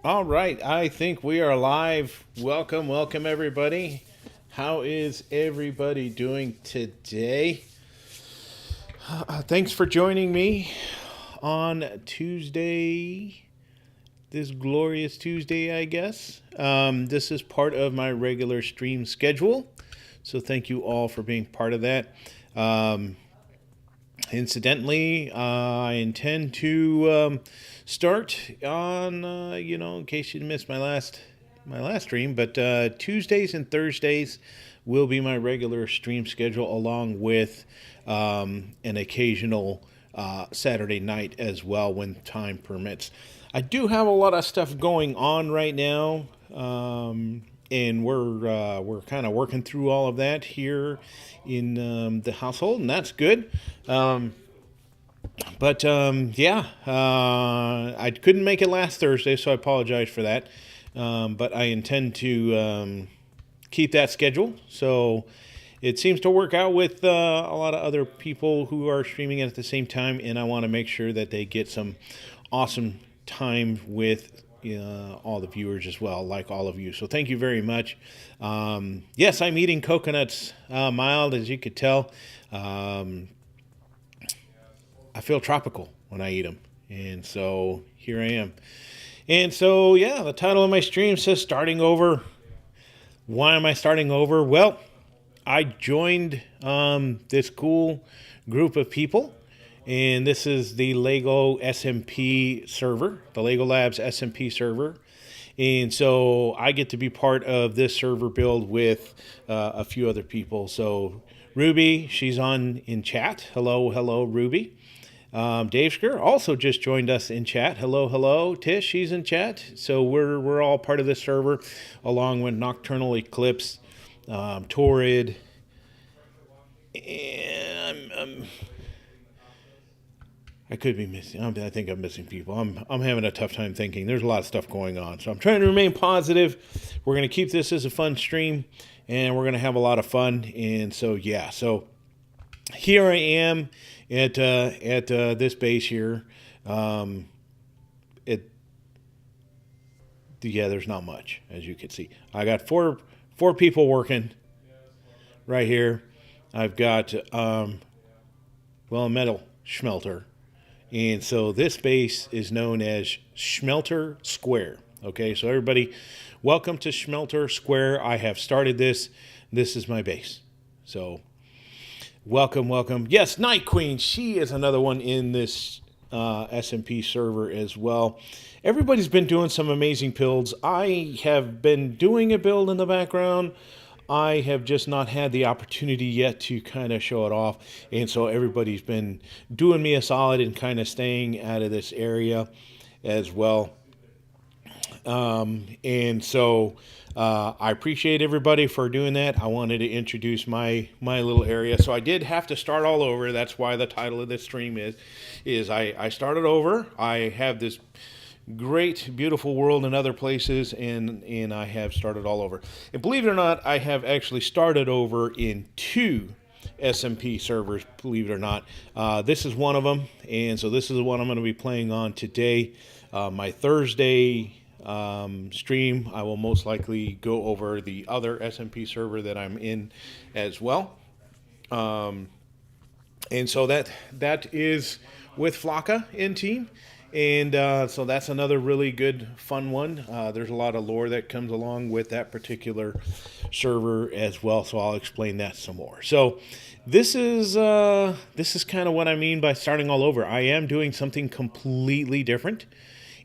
All right, I think we are live. Welcome everybody. How is everybody doing today? Thanks for joining me on Tuesday, this glorious Tuesday, I guess. This is part of my regular stream schedule, so thank you all for being part of that. Um, Incidentally, I intend to start on, in case you missed my last stream, but Tuesdays and Thursdays will be my regular stream schedule, along with an occasional Saturday night as well when time permits. I do have a lot of stuff going on right now. And we're kind of working through all of that here in the household, and that's good. I couldn't make it last Thursday, so I apologize for that. But I intend to keep that schedule. So it seems to work out with a lot of other people who are streaming at the same time, and I want to make sure that they get some awesome time with all the viewers as well, like all of you. So thank you very much. Yes, I'm eating coconuts mild, as you could tell. Um, I feel tropical when I eat them. And so here I am. And so, yeah, the title of my stream says starting over. Why am I starting over? Well, I joined this cool group of people, and this is the Lego SMP server, the Lego Labs SMP server. And so I get to be part of this server build with a few other people. So Ruby, she's on in chat. Hello, Ruby. DaveSker also just joined us in chat. Hello, Tish. She's in chat. So we're all part of this server, along with Nocturnal Eclipse, Torrid, and I could be missing. I think I'm missing people. I'm having a tough time thinking. There's a lot of stuff going on, so I'm trying to remain positive. We're gonna keep this as a fun stream, and we're gonna have a lot of fun. And so yeah, so here I am at this base here. Um, it yeah, there's not much, as you can see. I got four people working right here. I've got a metal smelter, and so this base is known as Smelter Square. Okay, so everybody, welcome to Smelter Square. I have started this. This is my base. So welcome. Yes, Night Queen. She is another one in this SMP server as well. Everybody's been doing some amazing builds. I have been doing a build in the background. I have just not had the opportunity yet to kind of show it off. And so everybody's been doing me a solid and kind of staying out of this area as well. And so I appreciate everybody for doing that. I wanted to introduce my little area, so I did have to start all over. That's why the title of this stream is I started over. I have this great, beautiful world in other places, and I have started all over. And believe it or not, I have actually started over in two SMP servers, believe it or not. This is one of them, and so this is the one I'm going to be playing on today. My Thursday stream, I will most likely go over the other SMP server that I'm in as well. And so that is with Flocka in team. And so that's another really good, fun one. There's a lot of lore that comes along with that particular server as well. So I'll explain that some more. So this is kind of what I mean by starting all over. I am doing something completely different,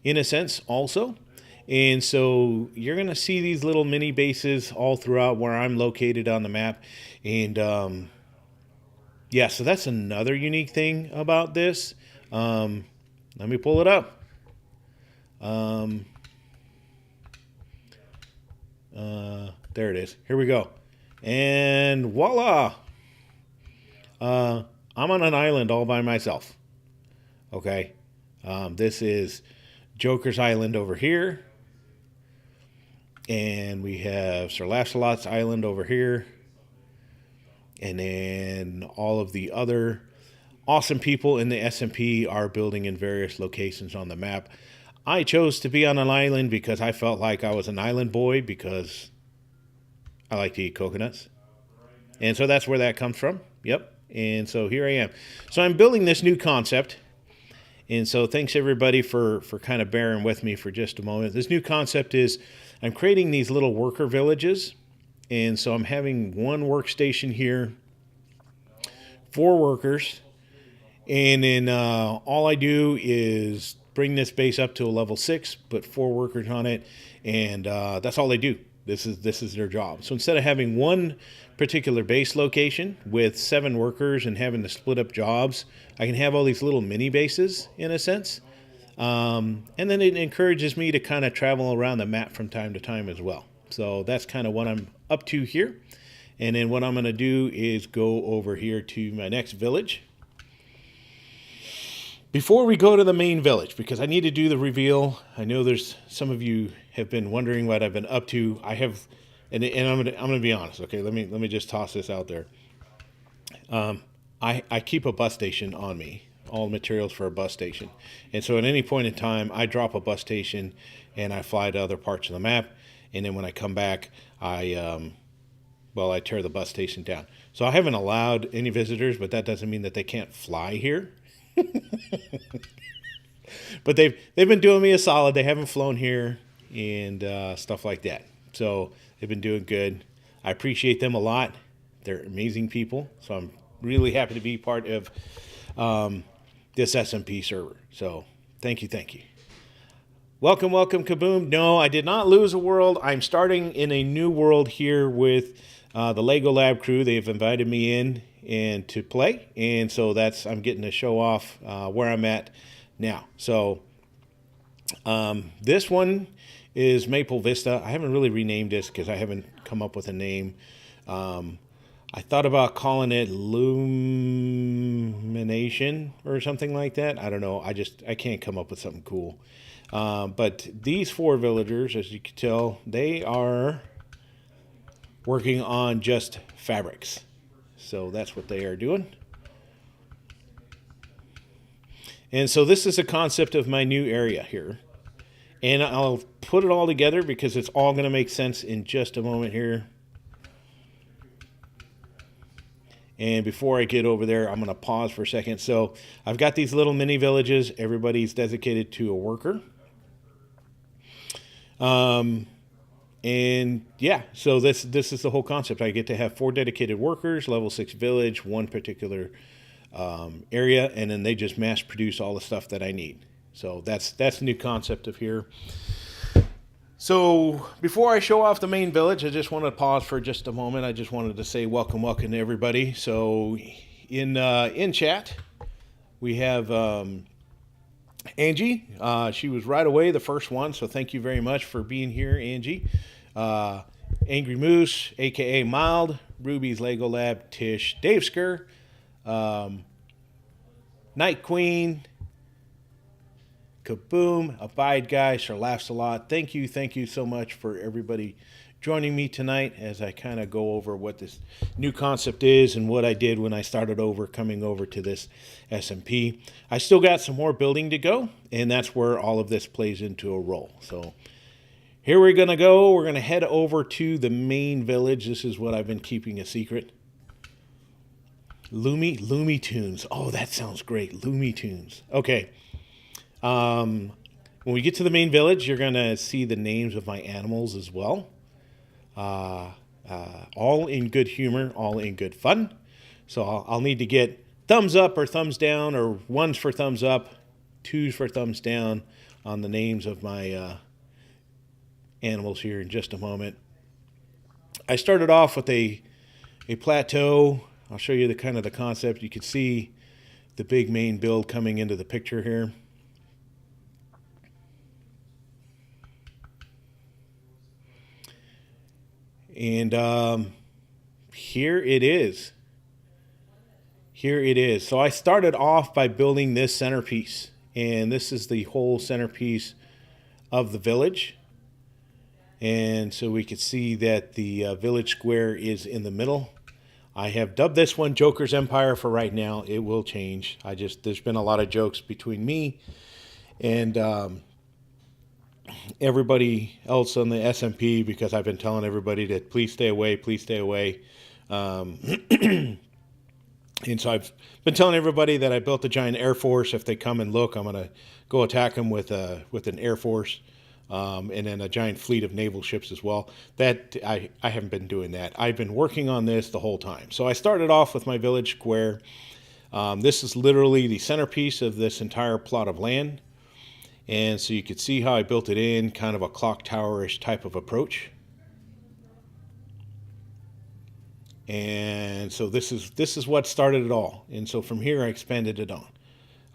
in a sense, also. And so you're going to see these little mini bases all throughout where I'm located on the map. And yeah, so that's another unique thing about this. Let me pull it up. Um, there it is. Here we go. And voila! I'm on an island all by myself. Okay. This is Joker's Island over here. And we have Sir Lancelot's Island over here. And then all of the other awesome people in the SMP are building in various locations on the map. I chose to be on an island because I felt like I was an island boy because I like to eat coconuts. And so that's where that comes from. Yep. And so here I am. So I'm building this new concept. And so thanks everybody for kind of bearing with me for just a moment. This new concept is I'm creating these little worker villages. And so I'm having one workstation here, 4 workers. And then all I do is bring this base up to a level 6, put 4 workers on it, and that's all they do. This is their job. So instead of having one particular base location with 7 workers and having to split up jobs, I can have all these little mini bases in a sense. And then it encourages me to kind of travel around the map from time to time as well. So that's kind of what I'm up to here. And then what I'm going to do is go over here to my next village. Before we go to the main village, because I need to do the reveal, I know there's some of you have been wondering what I've been up to. I have, and I'm gonna be honest. Okay, let me just toss this out there. I keep a bus station on me, all materials for a bus station, and so at any point in time, I drop a bus station and I fly to other parts of the map, and then when I come back, I tear the bus station down. So I haven't allowed any visitors, but that doesn't mean that they can't fly here. But they've been doing me a solid. They haven't flown here and stuff like that. So they've been doing good. I appreciate them a lot. They're amazing people. So I'm really happy to be part of this SMP server. So thank you. Welcome, Kaboom. No, I did not lose a world. I'm starting in a new world here with the Lego Lab crew. They've invited me in and to play, and so I'm getting to show off where I'm at now. So this one is Maple Vista. I haven't really renamed this because I haven't come up with a name. I thought about calling it Lumination or something like that. I don't know. I can't come up with something cool. But these 4 villagers, as you can tell, they are working on just fabrics. So that's what they are doing. And so this is a concept of my new area here. And I'll put it all together because it's all going to make sense in just a moment here. And before I get over there, I'm going to pause for a second. So I've got these little mini villages. Everybody's dedicated to a worker. And yeah, so this is the whole concept. I get to have 4 dedicated workers, level 6 village, one particular area, and then they just mass produce all the stuff that I need. So that's the new concept of here. So before I show off the main village, I just want to pause for just a moment. I just wanted to say welcome to everybody. So in chat, we have Angie. She was right away the first one, so thank you very much for being here, Angie. Angry Moose, aka Mild, Ruby's Lego Lab, Tish, Dave Sker, Night Queen, Kaboom, Abide Guy, Sure Laughs a Lot. Thank you so much for everybody joining me tonight as I kind of go over what this new concept is and what I did when I started coming over to this SMP. I still got some more building to go, and that's where all of this plays into a role. So here we're going to go. We're going to head over to the main village. This is what I've been keeping a secret. Loomy Tunes. Oh, that sounds great. Loomy Tunes. Okay. When we get to the main village, you're going to see the names of my animals as well. All in good humor, all in good fun. So I'll need to get thumbs up or thumbs down, or 1s for thumbs up, 2s for thumbs down on the names of my animals here in just a moment. I started off with a plateau. I'll show you the kind of the concept. You can see the big main build coming into the picture here. And here it is. So I started off by building this centerpiece, and this is the whole centerpiece of the village. And so we can see that the village square is in the middle. I have dubbed this one Joker's Empire for right now. It will change. There's been a lot of jokes between me and everybody else on the SMP, because I've been telling everybody to please stay away, please stay away. Um, and so I've been telling everybody that I built a giant Air Force. If they come and look, I'm going to go attack them with an Air Force. And then a giant fleet of naval ships as well. That I haven't been doing that. I've been working on this the whole time. So I started off with my village square. This is literally the centerpiece of this entire plot of land. And so you could see how I built it in kind of a clock tower-ish type of approach. And so this is what started it all. And so from here I expanded it on.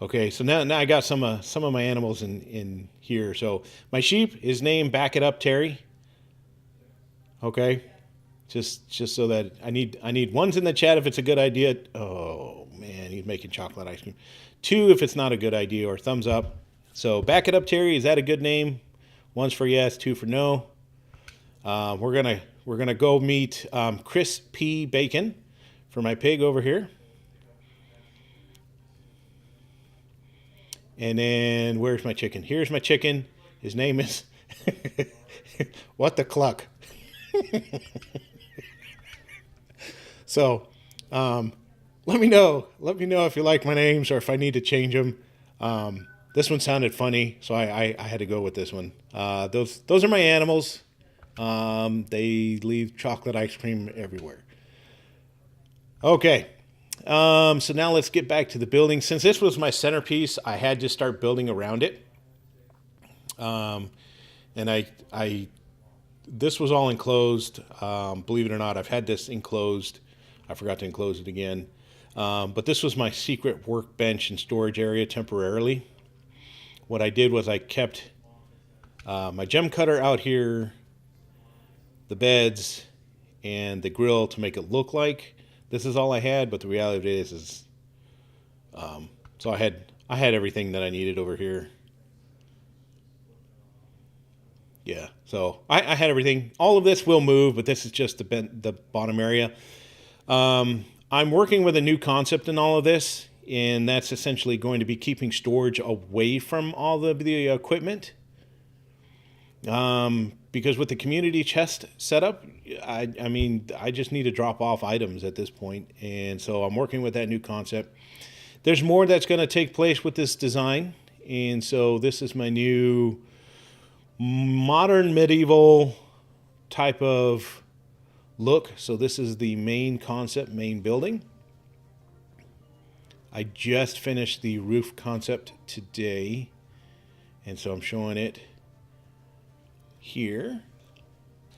Okay, so now I got some of my animals in here. So my sheep is named Back It Up Terry. Okay, just so that I need ones in the chat if it's a good idea. Oh man, he's making chocolate ice cream. 2 if it's not a good idea, or thumbs up. So Back It Up Terry, is that a good name? 1's for yes, 2 for no. We're gonna go meet Chris P. Bacon for my pig over here. And then where's my chicken? Here's my chicken. His name is What the Cluck. So let me know if you like my names or if I need to change them. This one sounded funny, so I had to go with this one. Those are my animals. They leave chocolate ice cream everywhere. Okay. So now let's get back to the building. Since this was my centerpiece, I had to start building around it. And this was all enclosed. Believe it or not, I've had this enclosed. I forgot to enclose it again. But this was my secret workbench and storage area temporarily. What I did was I kept my gem cutter out here, the beds, and the grill to make it look like this is all I had, but the reality is so I had everything that I needed over here. Yeah, so I had everything. All of this will move, but this is just the bottom area. I'm working with a new concept in all of this, and that's essentially going to be keeping storage away from all of the equipment. Because with the community chest setup, I just need to drop off items at this point. And so I'm working with that new concept. There's more that's going to take place with this design. And so this is my new modern medieval type of look. So this is the main concept, main building. I just finished the roof concept today. And so I'm showing it here.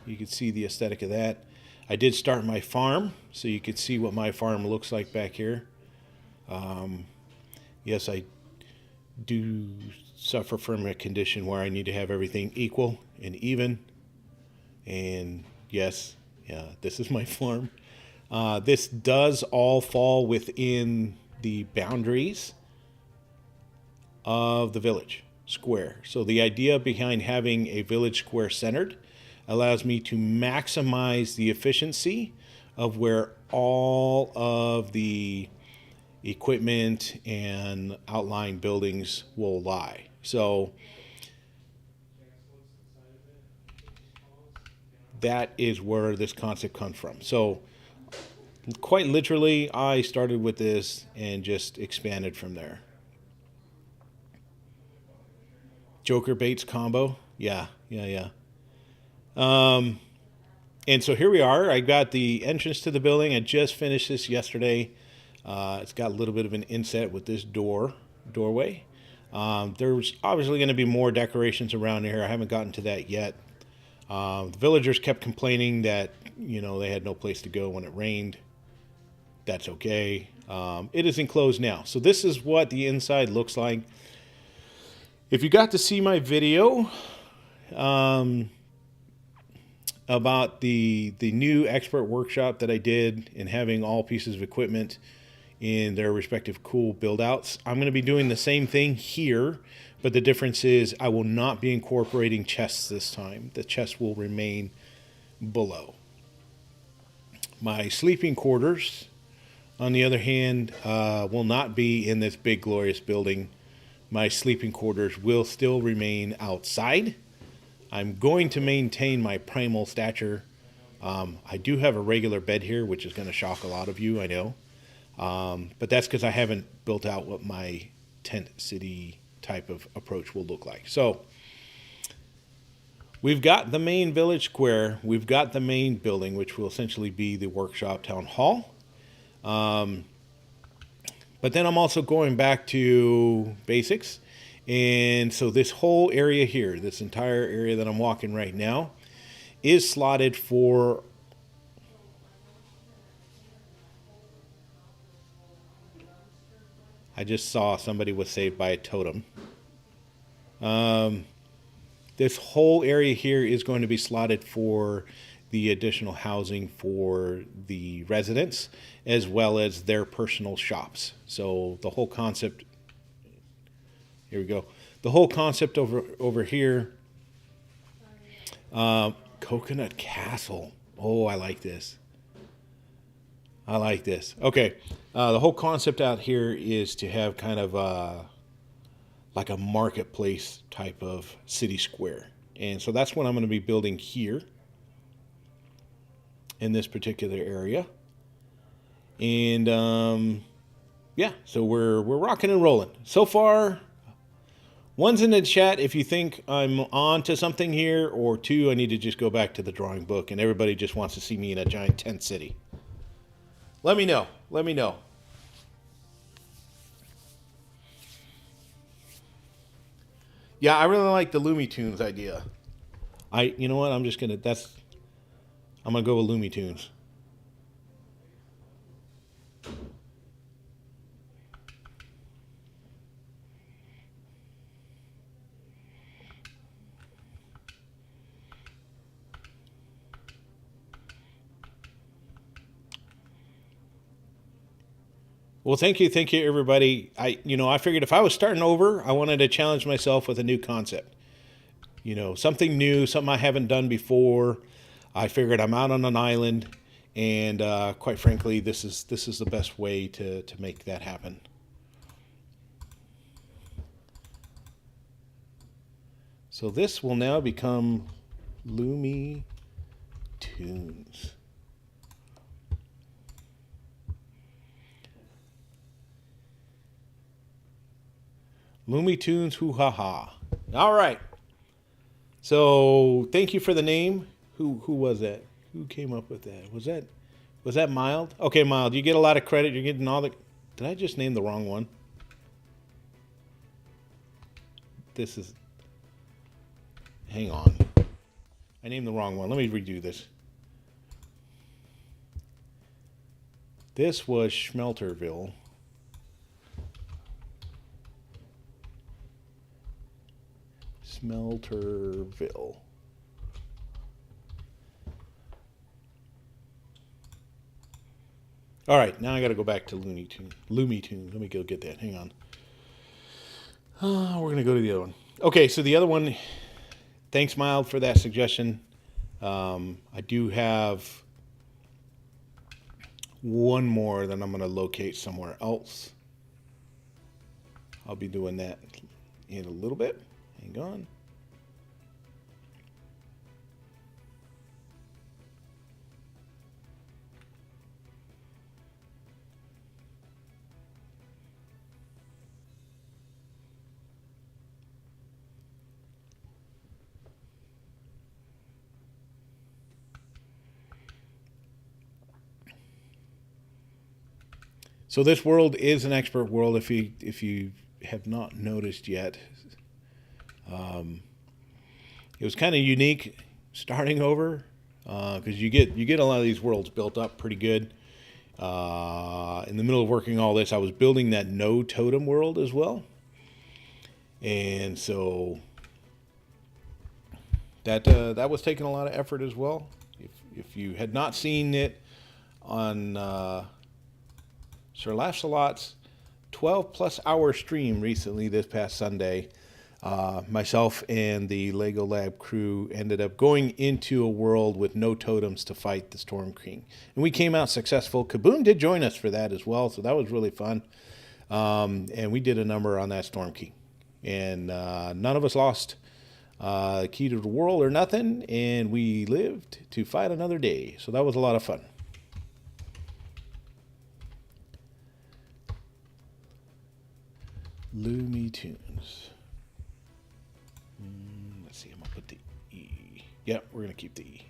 You can see the aesthetic of that. I did start my farm, so you can see what my farm looks like back here. Yes, I do suffer from a condition where I need to have everything equal and even. And yes, yeah, this is my farm. This does all fall within the boundaries of the village square. So the idea behind having a village square centered allows me to maximize the efficiency of where all of the equipment and outlying buildings will lie. So that is where this concept comes from. So quite literally, I started with this and just expanded from there. Joker Bates combo. Yeah. And so here we are. I got the entrance to the building. I just finished this yesterday. It's got a little bit of an inset with this doorway. There's obviously going to be more decorations around here. I haven't gotten to that yet. The villagers kept complaining that, they had no place to go when it rained. That's okay. It is enclosed now. So this is what the inside looks like. If you got to see my video about the new expert workshop that I did and having all pieces of equipment in their respective cool build outs, I'm going to be doing the same thing here, but the difference is I will not be incorporating chests this time. The chests will remain below. My sleeping quarters, on the other hand, will not be in this big glorious building. My sleeping quarters will still remain outside. I'm going to maintain my primal stature. I do have a regular bed here, which is going to shock a lot of you, I know. But that's because I haven't built out what my tent city type of approach will look like. So we've got the main village square. We've got the main building, which will essentially be the workshop town hall. But then I'm also going back to basics. And so this whole area here, this entire area that I'm walking right now, is slotted for I just saw somebody was saved by a totem. This whole area here is going to be slotted for the additional housing for the residents as well as their personal shops. So the whole concept, here we go. The whole concept over here, Coconut Castle. Oh, I like this. I like this. Okay, the whole concept out here is to have kind of like a marketplace type of city square. And so that's what I'm going to be building here in this particular area. And yeah, so we're rocking and rolling. So far, one's in the chat if you think I'm on to something here, or two, I need to just go back to the drawing book and everybody just wants to see me in a giant tent city. Let me know. Let me know. Yeah, I really like the Looney Tunes idea. You know what? I'm gonna go with Looney Tunes. Well, thank you, everybody. I figured if I was starting over, I wanted to challenge myself with a new concept. Something new, something I haven't done before. I figured I'm out on an island, and quite frankly, this is the best way to make that happen. So this will now become Looney Tunes. Looney Tunes, hoo ha ha. All right. So thank you for the name. Who was that? Who came up with that? Was that Mild? Okay, Mild, you get a lot of credit. You're getting all the. Did I just name the wrong one? Hang on. I named the wrong one. Let me redo this. This was Schmelterville. Schmelterville. All right, now I got to go back to Looney Tunes. Let me go get that. Hang on. We're going to go to the other one. Okay, so the other one, thanks, Mild, for that suggestion. I do have one more that I'm going to locate somewhere else. I'll be doing that in a little bit. Hang on. So this world is an expert world. If you have not noticed yet, it was kind of unique starting over because you get a lot of these worlds built up pretty good. In the middle of working all this, I was building that no totem world as well, and so that was taking a lot of effort as well. If you had not seen it on Sir Laxalot's 12+ hour stream recently this past Sunday, myself and the Lego Lab crew ended up going into a world with no totems to fight the Storm King. And we came out successful. Kaboom did join us for that as well, so that was really fun. And we did a number on that Storm King. And none of us lost. Key to the world or nothing, and we lived to fight another day. So that was a lot of fun. Looney Tunes. Let's see, I'm going to put the E. Yep, we're going to keep the E.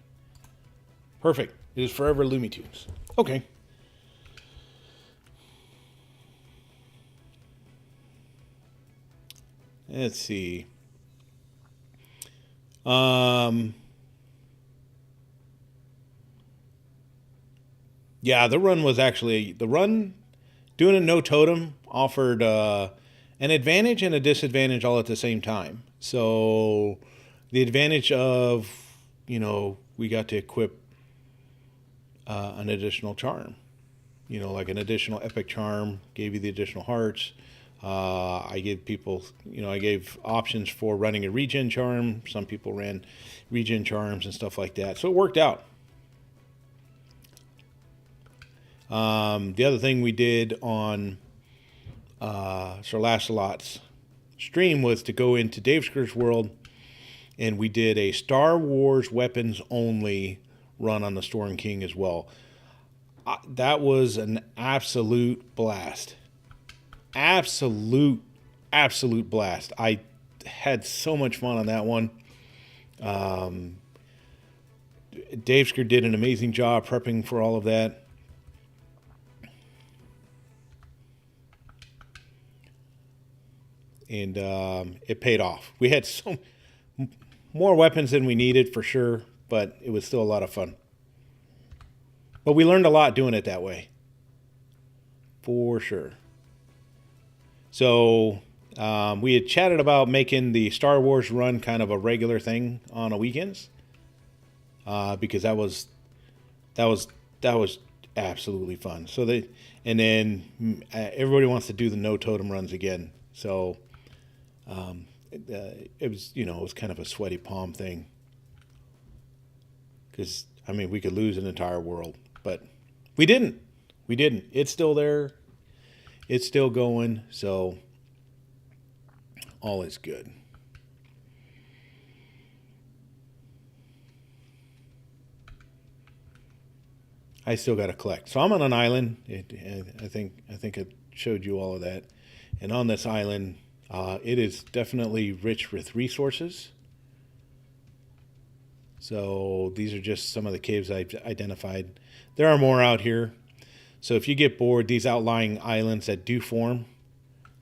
Perfect. It is forever Looney Tunes. Okay. Let's see. Yeah, the run doing a no totem offered an advantage and a disadvantage all at the same time. So the advantage of, we got to equip an additional charm, like an additional epic charm, gave you the additional hearts. I gave options for running a regen charm. Some people ran regen charms and stuff like that. So it worked out. The other thing we did on Sir Lancelot's stream was to go into Davesker's world, and we did a Star Wars weapons only run on the Storm King as well. That was an absolute blast. Absolute blast. I had so much fun on that one. Davesker did an amazing job prepping for all of that. And it paid off. We had more weapons than we needed for sure, but it was still a lot of fun. But we learned a lot doing it that way. For sure. So we had chatted about making the Star Wars run kind of a regular thing on the weekends, because that was absolutely fun. So then everybody wants to do the no totem runs again. So it was kind of a sweaty palm thing, because we could lose an entire world, but we didn't. It's still there. It's still going, so all is good. I still got to collect. So I'm on an island. I think I showed you all of that. And on this island, it is definitely rich with resources. So these are just some of the caves I've identified. There are more out here. So if you get bored, these outlying islands that do form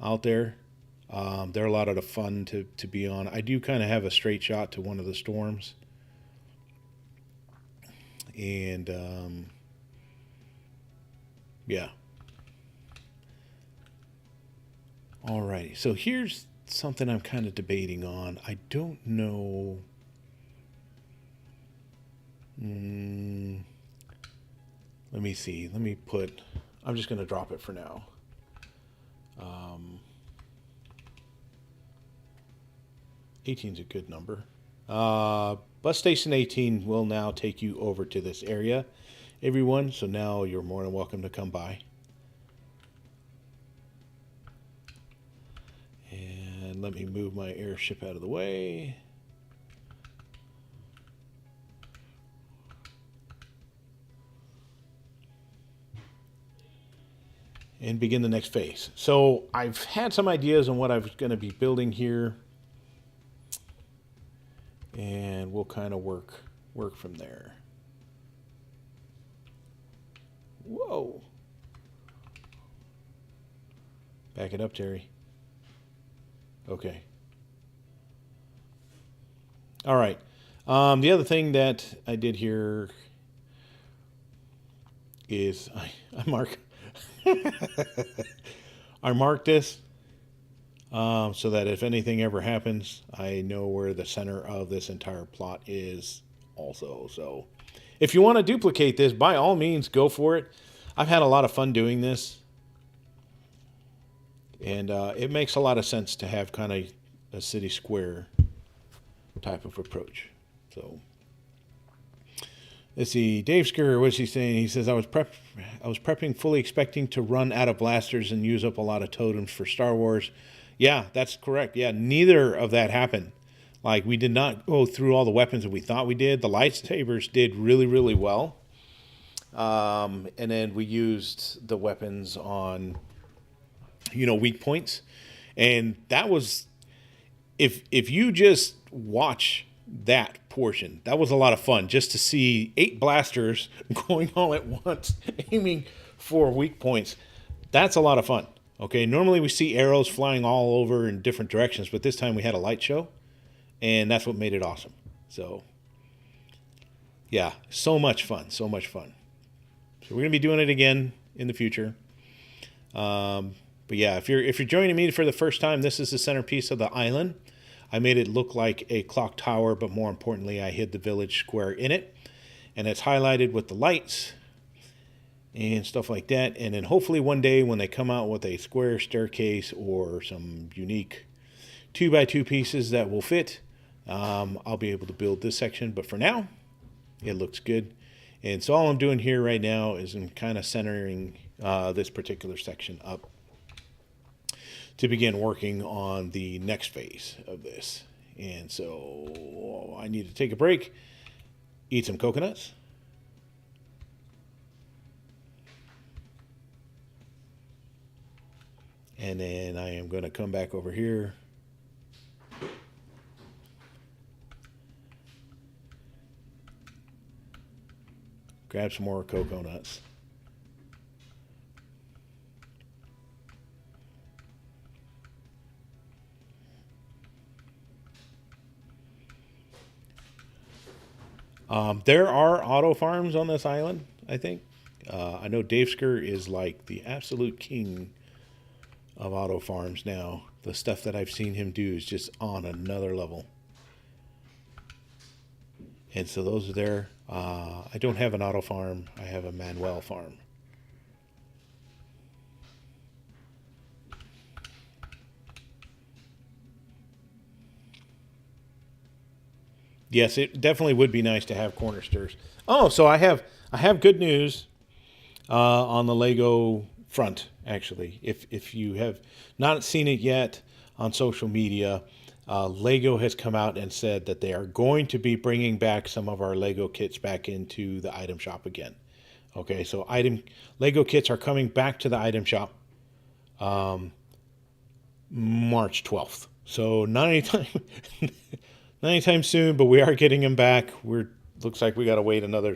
out there, they're a lot of the fun to be on. I do kind of have a straight shot to one of the storms. And, yeah. Alrighty, so here's something I'm kind of debating on. I don't know. Let me see. I'm just going to drop it for now. $18's a good number. Bus station 18 will now take you over to this area, everyone. So now you're more than welcome to come by. And let me move my airship out of the way. And begin the next phase. So I've had some ideas on what I'm going to be building here, and we'll kind of work from there. Whoa. Back it up, Terry. Okay. All right. The other thing that I did here is I marked this so that if anything ever happens, I know where the center of this entire plot is also. So if you want to duplicate this, by all means, go for it. I've had a lot of fun doing this. And it makes a lot of sense to have kind of a city square type of approach. So let's see. Dave Skirr, what's he saying? He says, I was prepping fully expecting to run out of blasters and use up a lot of totems for Star Wars. Yeah, that's correct. Yeah, neither of that happened. Like, we did not go through all the weapons that we thought we did. The lightsabers did really, really well. And then we used the weapons on, weak points. And that was, if you just watch that portion, that was a lot of fun, just to see 8 blasters going all at once, aiming for weak points. That's a lot of fun. Okay, normally we see arrows flying all over in different directions, but this time we had a light show, and that's what made it awesome. So, yeah, so much fun, so much fun. So we're gonna be doing it again in the future. But yeah, if you're joining me for the first time, this is the centerpiece of the island. I made it look like a clock tower, but more importantly, I hid the village square in it, and it's highlighted with the lights and stuff like that. And then hopefully one day when they come out with a square staircase or some unique 2x2 pieces that will fit, I'll be able to build this section. But for now, it looks good. And so all I'm doing here right now is I'm kind of centering this particular section up to begin working on the next phase of this. And so I need to take a break, eat some coconuts. And then I am going to come back over here. Grab some more coconuts. There are auto farms on this island, I think. I know Davsker is like the absolute king of auto farms now. The stuff that I've seen him do is just on another level. And so those are there. I don't have an auto farm. I have a Manuel farm. Yes, it definitely would be nice to have corner stairs. Oh, so I have good news on the Lego front. Actually, if you have not seen it yet on social media, Lego has come out and said that they are going to be bringing back some of our Lego kits back into the item shop again. Okay, so Lego kits are coming back to the item shop March 12th. So not anytime. Not anytime soon, but we are getting them back. Looks like we got to wait another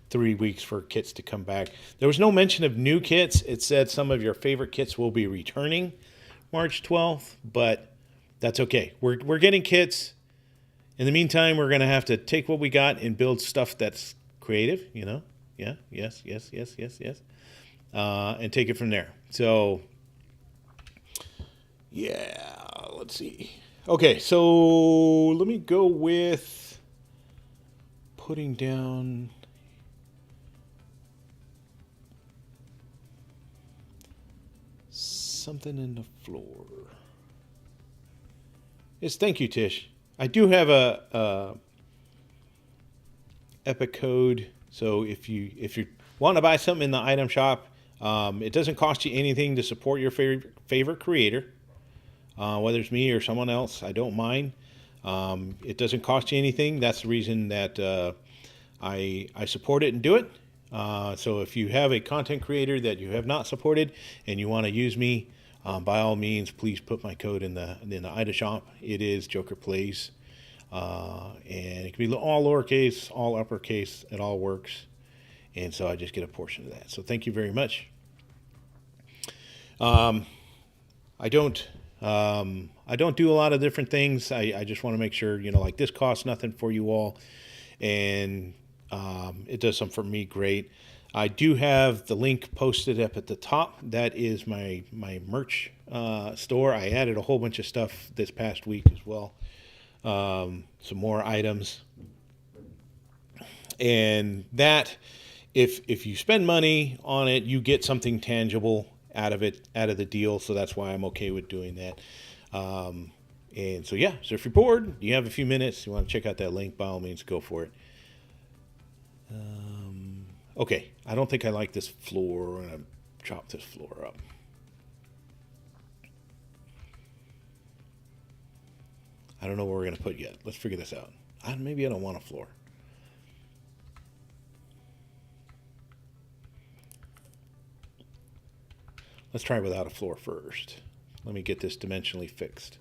3 weeks for kits to come back. There was no mention of new kits. It said some of your favorite kits will be returning March 12th, but that's okay. We're getting kits. In the meantime, we're going to have to take what we got and build stuff that's creative, Yeah, yes. And take it from there. So, yeah, let's see. Okay, so let me go with putting down something in the floor. Yes, thank you, Tish. I do have a Epic code, so if you want to buy something in the item shop, it doesn't cost you anything to support your favorite creator. Whether it's me or someone else, I don't mind. It doesn't cost you anything. That's the reason that I support it and do it. So if you have a content creator that you have not supported and you want to use me, by all means, please put my code in the item shop. It is Joker Plays, and it can be all lowercase, all uppercase. It all works, and so I just get a portion of that. So thank you very much. I don't do a lot of different things. I just want to make sure, like this costs nothing for you all. And it does something for me great. I do have the link posted up at the top. That is my merch store. I added a whole bunch of stuff this past week as well. Some more items. And that, if you spend money on it, you get something tangible out of the deal. So that's why I'm okay with doing that. And so, yeah, so if you're bored, you have a few minutes, you want to check out that link, by all means, go for it. Okay, I don't think I like this floor. I'm going to chop this floor up. I don't know where we're going to put yet. Let's figure this out. Maybe I don't want a floor. Let's try without a floor first. Let me get this dimensionally fixed.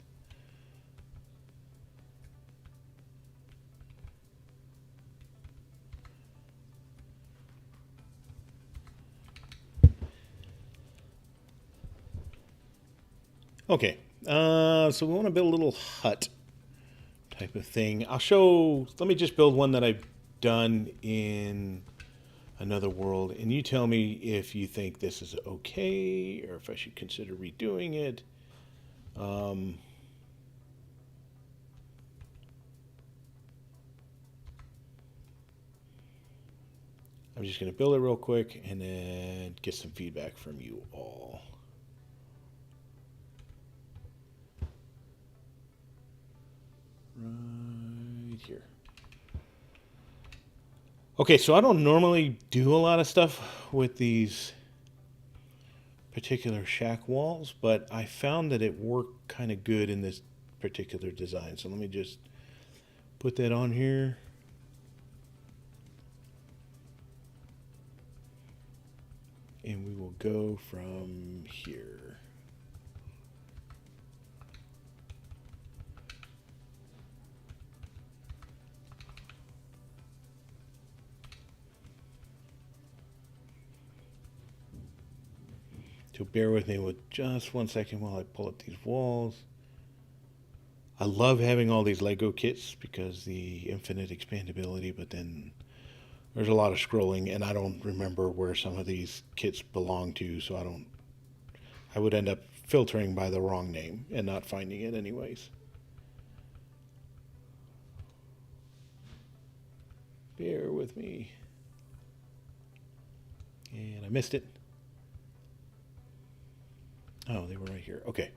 Okay, so we want to build a little hut type of thing. Let me just build one that I've done in another world, and you tell me if you think this is okay or if I should consider redoing it. I'm just going to build it real quick and then get some feedback from you all. Right here. Okay, so I don't normally do a lot of stuff with these particular shack walls, but I found that it worked kind of good in this particular design. So let me just put that on here. And we will go from here. So bear with me with just 1 second while I pull up these walls. I love having all these Lego kits because the infinite expandability, but then there's a lot of scrolling and I don't remember where some of these kits belong to, so I would end up filtering by the wrong name and not finding it anyways. Bear with me. And I missed it. Oh, they were right here. Okay.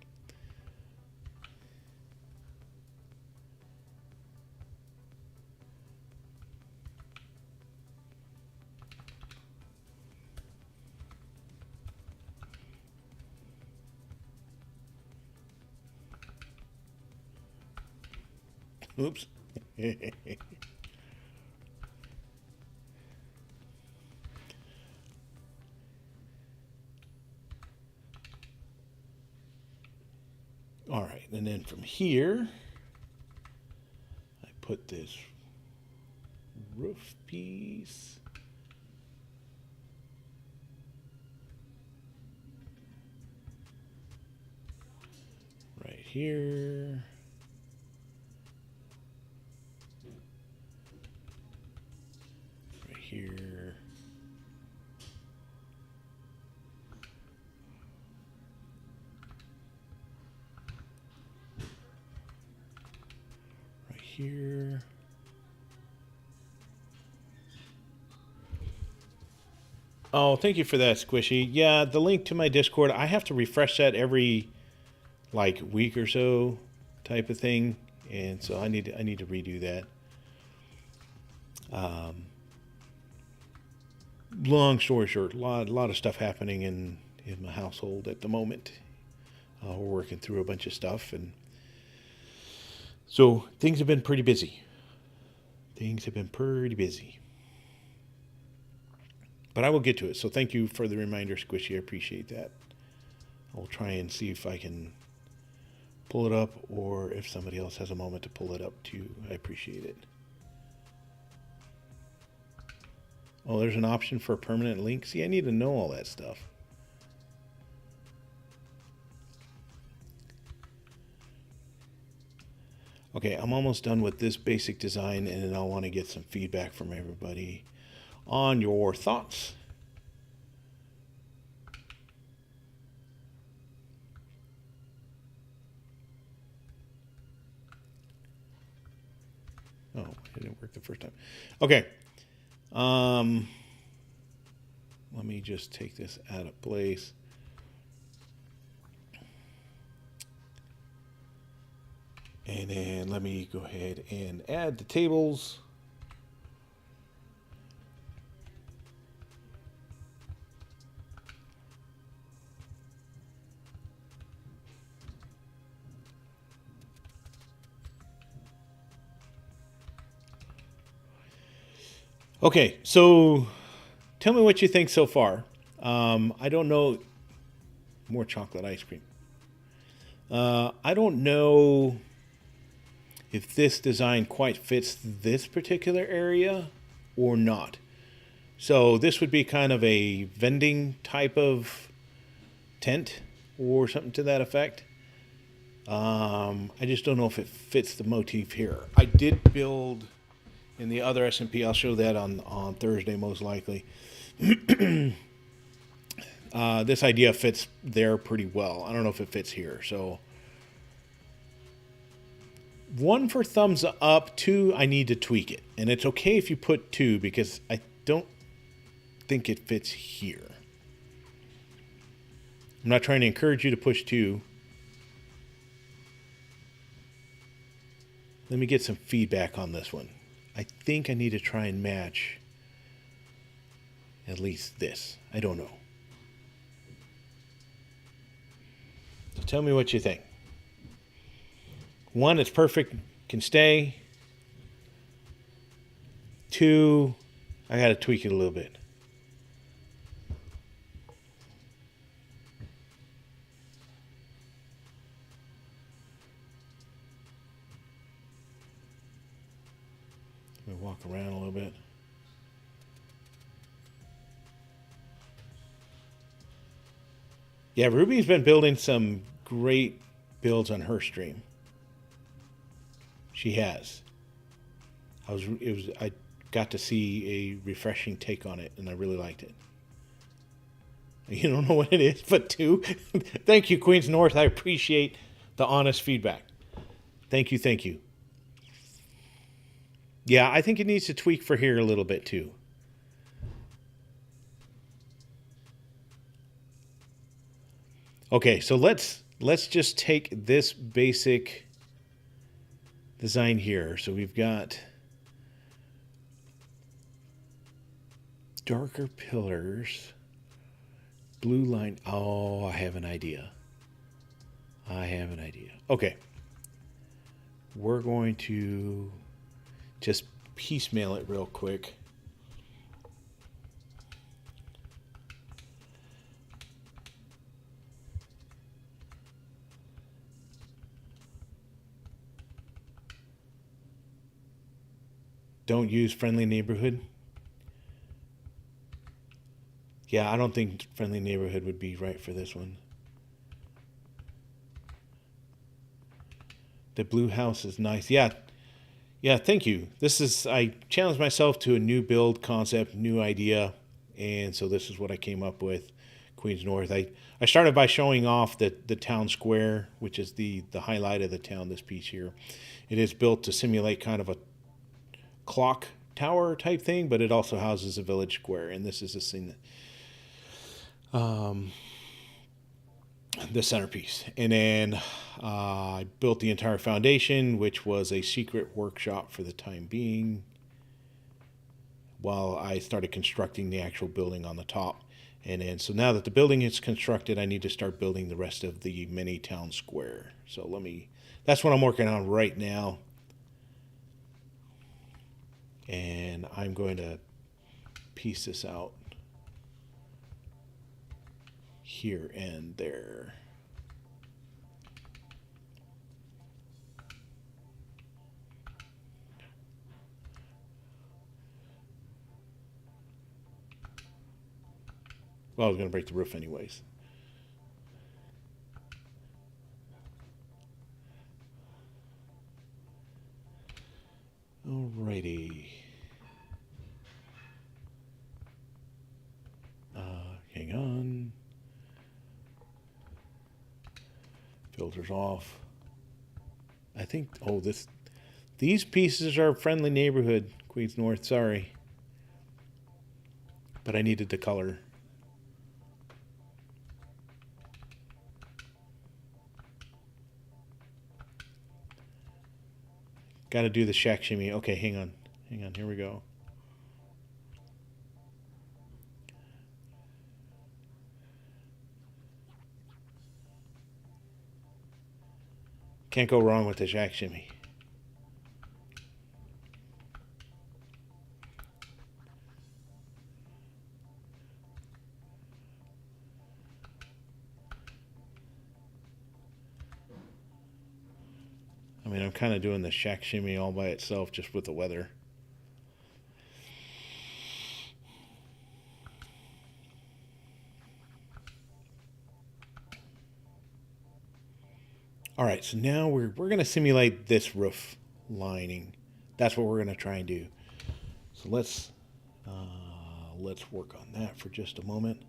Oops. All right, and then from here, I put this roof piece. Right here. Right here. Here. Oh, thank you for that, Squishy. Yeah, the link to my Discord, I have to refresh that every like week or so type of thing, and so I need to redo that. Long story short, a lot of stuff happening in my household at the moment. We're working through a bunch of stuff, and so things have been pretty busy. But I will get to it. So thank you for the reminder, Squishy. I appreciate that. I'll try and see if I can pull it up, or if somebody else has a moment to pull it up too. I appreciate it. Oh, there's an option for a permanent link. See, I need to know all that stuff. Okay, I'm almost done with this basic design, and then I want to get some feedback from everybody on your thoughts. Oh, it didn't work the first time. Okay. Let me just take this out of place. And then let me go ahead and add the tables. Okay, so tell me what you think so far. I don't know. More chocolate ice cream. I don't know if this design quite fits this particular area or not. So this would be kind of a vending type of tent or something to that effect. I just don't know if it fits the motif here. I did build in the other SMP. I'll show that on Thursday most likely. This idea fits there pretty well. I don't know if it fits here. So one for thumbs up. Two, I need to tweak it, and it's okay if you put two because I don't think it fits here. I'm not trying to encourage you to push two. Let me get some feedback on this one. I think I need to try and match at least this. I don't know. So tell me what you think. One, it's perfect, can stay. Two, I got to tweak it a little bit. Let me walk around a little bit. Yeah, Ruby's been building some great builds on her stream. She has. I got to see a refreshing take on it, and I really liked it. You don't know what it is, but two. Thank you, Queens North. I appreciate the honest feedback. Thank you, thank you. Yeah, I think it needs to tweak for here a little bit too. Okay, so let's just take this basic design here. So we've got darker pillars, blue line. Oh, I have an idea. Okay. We're going to just piecemeal it real quick. Don't use friendly neighborhood. Yeah, I don't think friendly neighborhood would be right for this one. The blue house is nice. Yeah, thank you. I challenged myself to a new build concept, new idea, and so this is what I came up with. Queens North. I started by showing off the town square, which is the highlight of the town, this piece here. It is built to simulate kind of a clock tower type thing, but it also houses a village square, and this is the scene the centerpiece. And then I built the entire foundation, which was a secret workshop for the time being, while I started constructing the actual building on the top. And then, so now that the building is constructed, I need to start building the rest of the mini town square. So that's what I'm working on right now. And I'm going to piece this out here and there. Well, I was going to break the roof anyways. Alrighty. Hang on. Filters off. I think, these pieces are friendly neighborhood, Queens North, sorry. But I needed the color. Got to do the shack shimmy. Okay, hang on, here we go. Can't go wrong with the shack shimmy. I mean, I'm kind of doing the shack shimmy all by itself just with the weather. All right, so now we're going to simulate this roof lining. That's what we're going to try and do. So let's work on that for just a moment.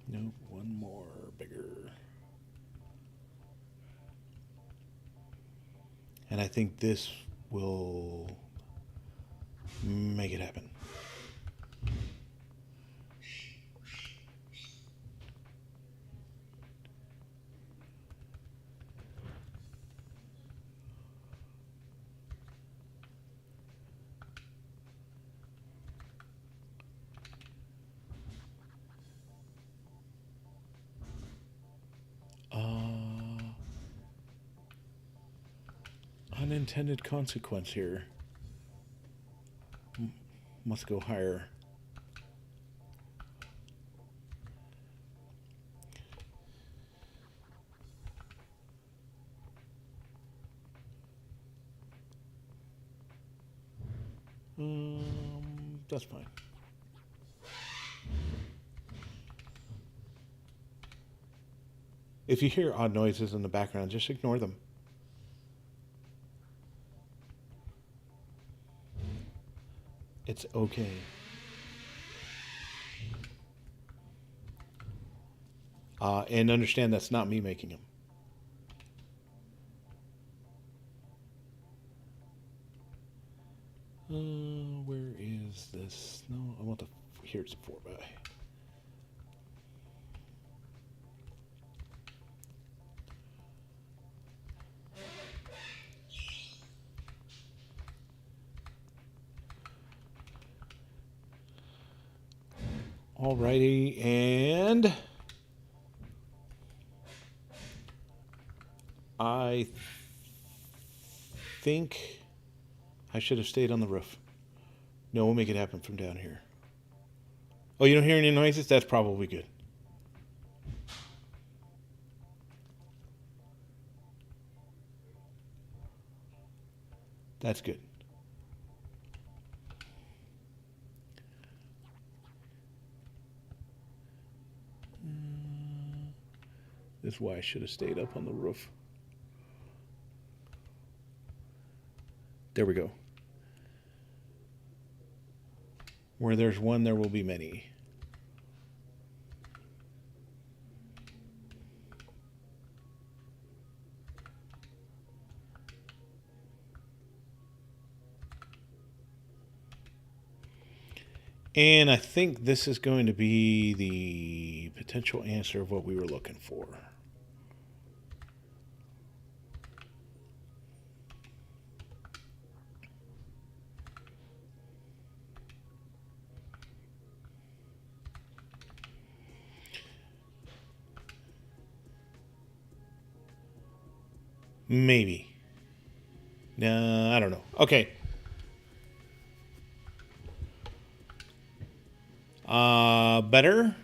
Nope, one more bigger. And I think this will make it happen. Unintended consequence here. Must go higher. That's fine. If you hear odd noises in the background, just ignore them. It's okay. And understand that's not me making them. Where is this? No, I want the. Here's the 4x. Alrighty, and I think I should have stayed on the roof. No, we'll make it happen from down here. Oh, you don't hear any noises? That's probably good. That's good. This is why I should have stayed up on the roof. There we go. Where there's one, there will be many. And I think this is going to be the potential answer of what we were looking for. Maybe. No, I don't know. Okay. Better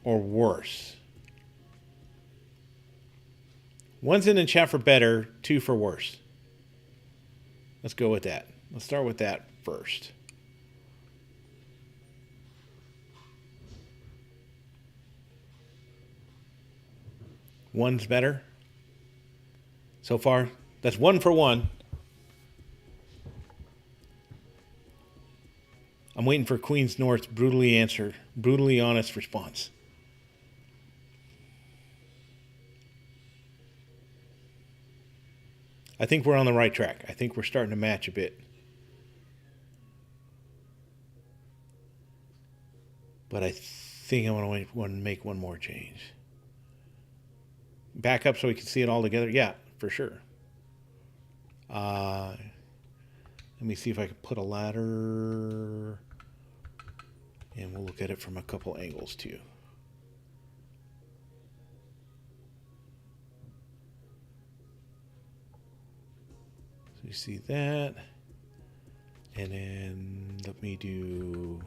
or worse? One's in the chat for better, 2 for worse. Let's go with that. Let's start with that first. One's better. So far, that's 1 for 1. I'm waiting for Queens North's brutally honest response. I think we're on the right track. I think we're starting to match a bit. But I think I want to make one more change. Back up so we can see it all together. Yeah, for sure. Let me see if I can put a ladder. And we'll look at it from a couple angles too. So you see that. And then let me do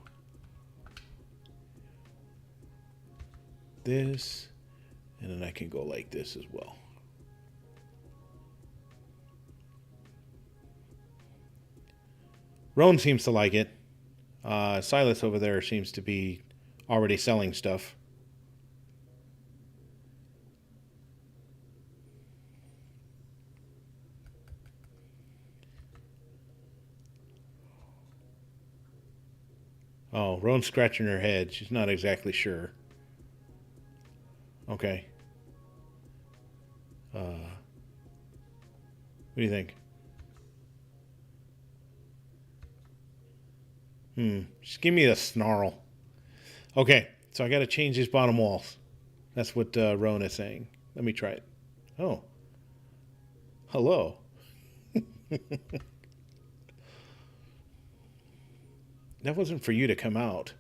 this. And then I can go like this as well. Roan seems to like it. Silas over there seems to be already selling stuff. Oh, Roan's scratching her head. She's not exactly sure. Okay. What do you think? Just give me a snarl. Okay, so I got to change these bottom walls. That's what Roan is saying. Let me try it. Oh. Hello. That wasn't for you to come out.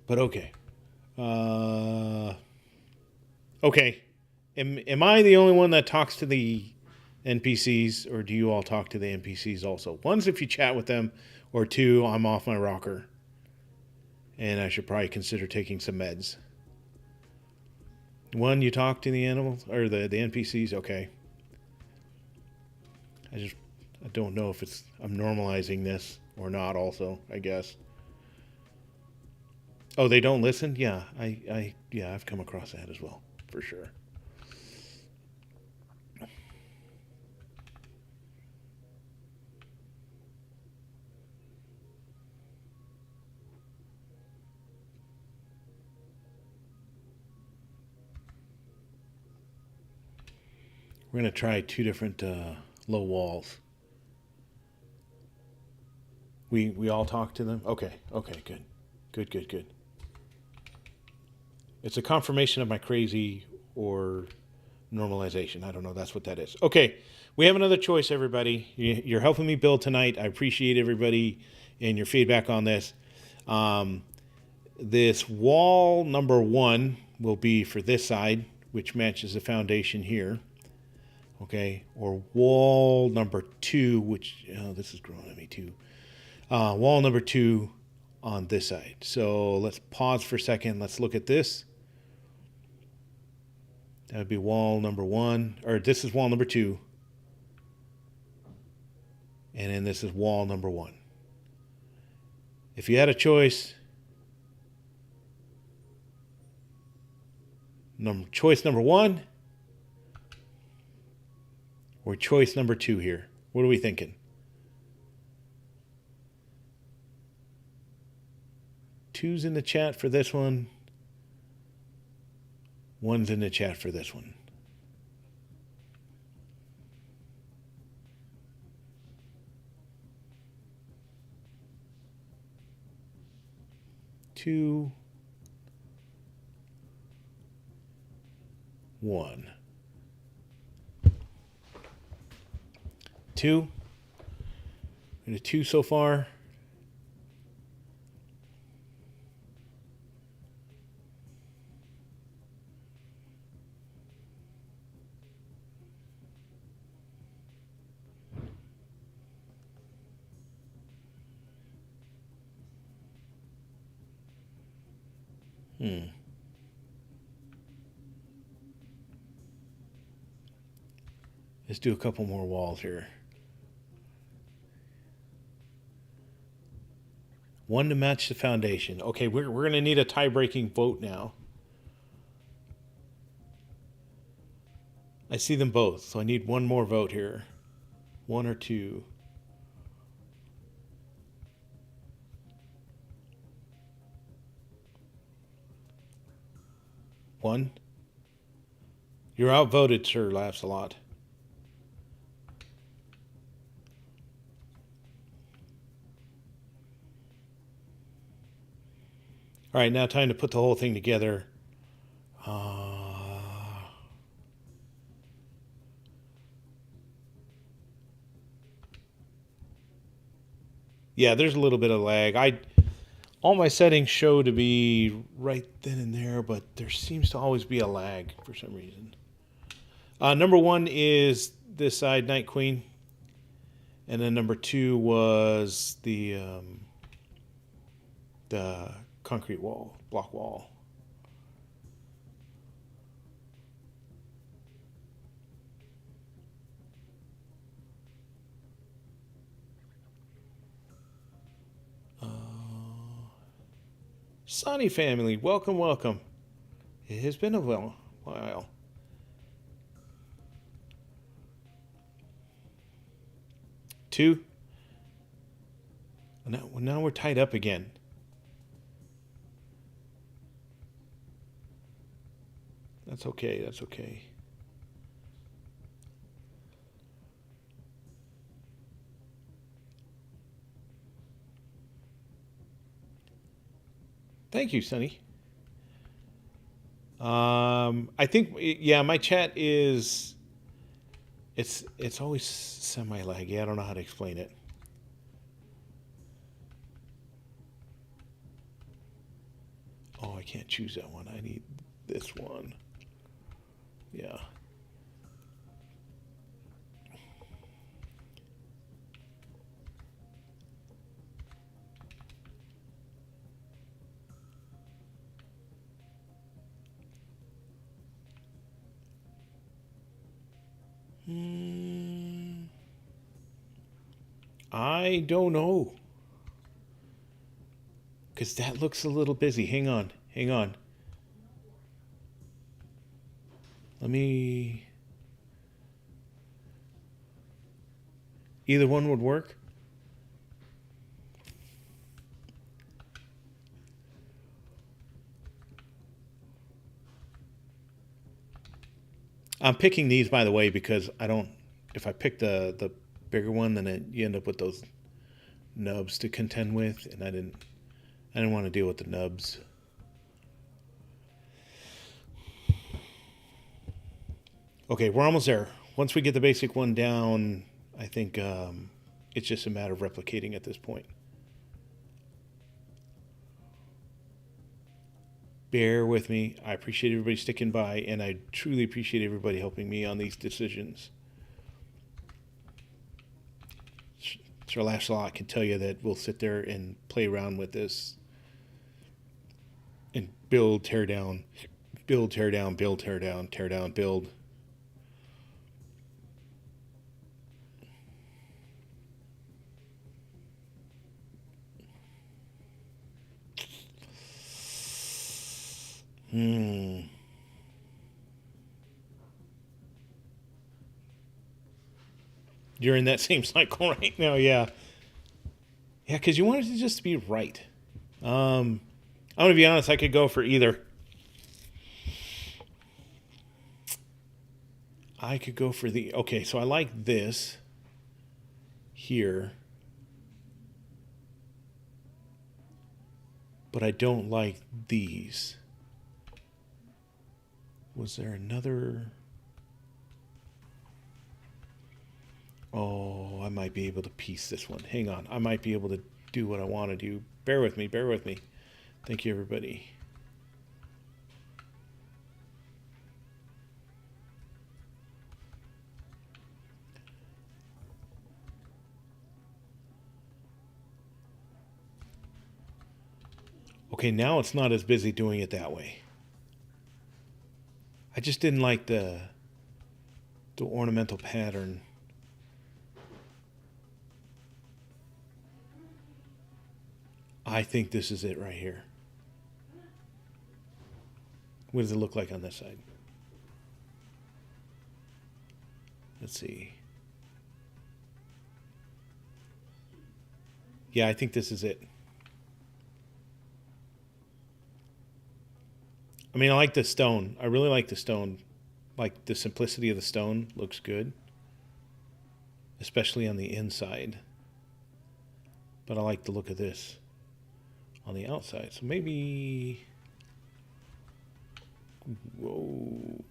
But okay. Okay. Am I the only one that talks to the NPCs, or do you all talk to the NPCs also? One's if you chat with them, or two, I'm off my rocker. And I should probably consider taking some meds. One, you talk to the animals, or the NPCs? Okay. I don't know if I'm normalizing this or not also, I guess. Oh, they don't listen? Yeah, I've come across that as well, for sure. We're going to try two different low walls. We all talk to them? Okay, good. It's a confirmation of my crazy or normalization. I don't know. That's what that is. Okay, we have another choice, everybody. You're helping me build tonight. I appreciate everybody and your feedback on this. This wall number 1 will be for this side, which matches the foundation here. Okay, or wall number 2, which this is growing on me too. Wall number 2 on this side. So let's pause for a second. Let's look at this. That would be wall number 1, or this is wall number 2. And then this is wall number 1. If you had a choice, choice number 1 or choice number 2 here, what are we thinking? 2's in the chat for this one. 1's in the chat for this one. Two, 1. 2. And a 2 so far. Let's do a couple more walls here. 1 to match the foundation. Okay, we're going to need a tie-breaking vote now. I see them both, so I need one more vote here. 1 or 2. 1. You're outvoted, sir. Laughs a lot. All right, now time to put the whole thing together. Yeah, there's a little bit of lag. All my settings show to be right then and there, but there seems to always be a lag for some reason. Number 1 is this side, Night Queen. And then number 2 was the concrete wall, block wall. Sonny family, welcome, welcome. It has been a while. Two. Now we're tied up again. That's okay. That's okay. Thank you, Sonny. I think yeah, my chat is it's always semi laggy. I don't know how to explain it. Oh, I can't choose that one. I need this one. Yeah. I don't know. Because that looks a little busy. Hang on. Hang on. Let me. Either one would work. I'm picking these, by the way, because I don't. If I pick the bigger one, then you end up with those nubs to contend with, and I didn't want to deal with the nubs. Okay, we're almost there. Once we get the basic one down, I think it's just a matter of replicating at this point. Bear with me. I appreciate everybody sticking by, and I truly appreciate everybody helping me on these decisions. Sir Lashlot can tell you that we'll sit there and play around with this and build, tear down, build, tear down, build, tear down, tear down, build. You're in that same cycle right now, yeah. Yeah, because you want it to just be right. I'm going to be honest, I could go for either. I could go for the... Okay, so I like this here. But I don't like these. Was there another... Oh, I might be able to piece this one. Hang on. I might be able to do what I want to do. Bear with me. Bear with me. Thank you, everybody. Okay, now it's not as busy doing it that way. I just didn't like the ornamental pattern. I think this is it right here. What does it look like on this side? Let's see. Yeah, I think this is it. I mean, I like the stone. I really like the stone. Like, the simplicity of the stone looks good. Especially on the inside. But I like the look of this on the outside. So maybe... Whoa.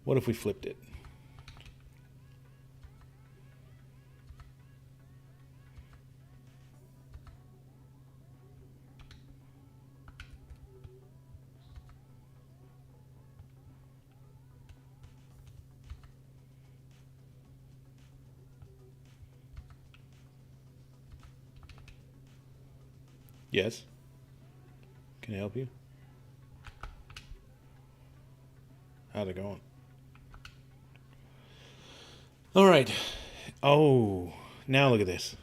What if we flipped it? Yes. Can I help you? How's it going? All right. Oh, Now look at this.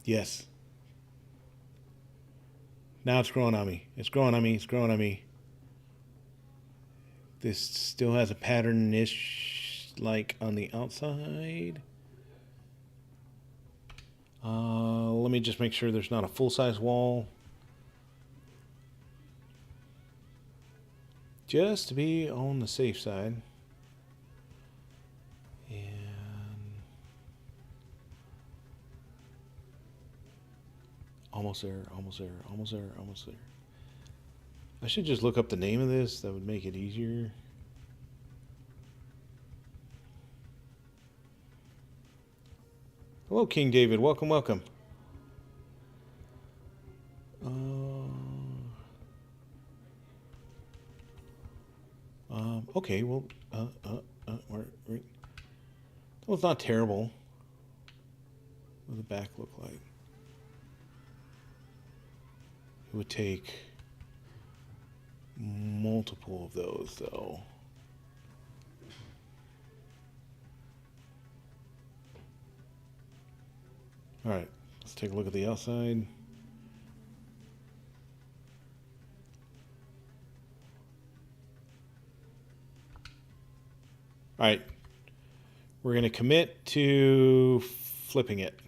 Yes. Now it's growing on me. It's growing on me. It's growing on me. This still has a pattern-ish like on the outside. Let me just make sure there's not a full-size wall. Just to be on the safe side. And almost there, almost there, almost there, almost there. I should just look up the name of this. That would make it easier. Hello, King David. Welcome, welcome. Okay, well, that was not terrible. What does the back look like? It would take multiple of those, though. All right, let's take a look at the outside. All right, we're going to commit to flipping it.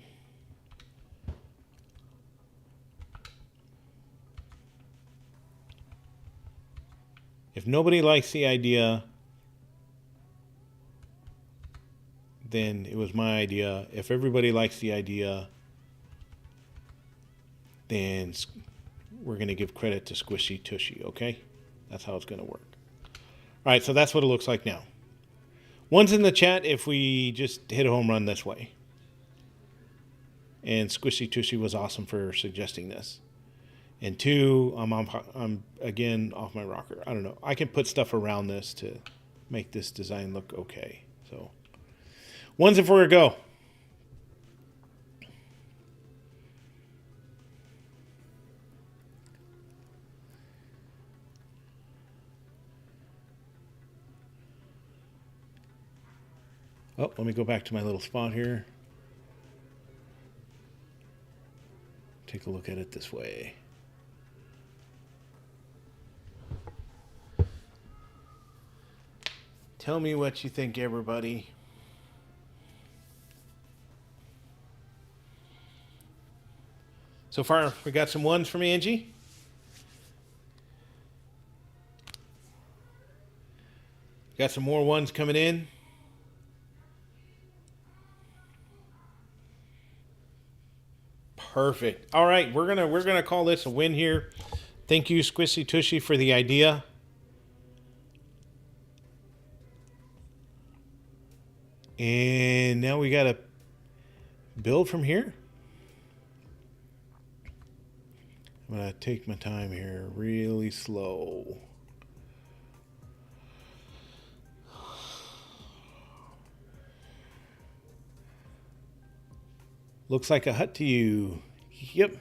If nobody likes the idea, then it was my idea. If everybody likes the idea, then we're going to give credit to Squishy Tushy, okay? That's how it's going to work. All right, so that's what it looks like now. One's in the chat if we just hit a home run this way. And Squishy Tushy was awesome for suggesting this. And two, I'm again off my rocker. I don't know. I can put stuff around this to make this design look okay. So, one's if we're a go. Oh, let me go back to my little spot here. Take a look at it this way. Tell me what you think, everybody. So far, we got some ones from Angie. Got some more ones coming in. Perfect. All right, we're gonna call this a win here. Thank you, Squishy Tushy, for the idea. And now we gotta build from here. I'm gonna take my time here, really slow. Looks like a hut to you. Yep.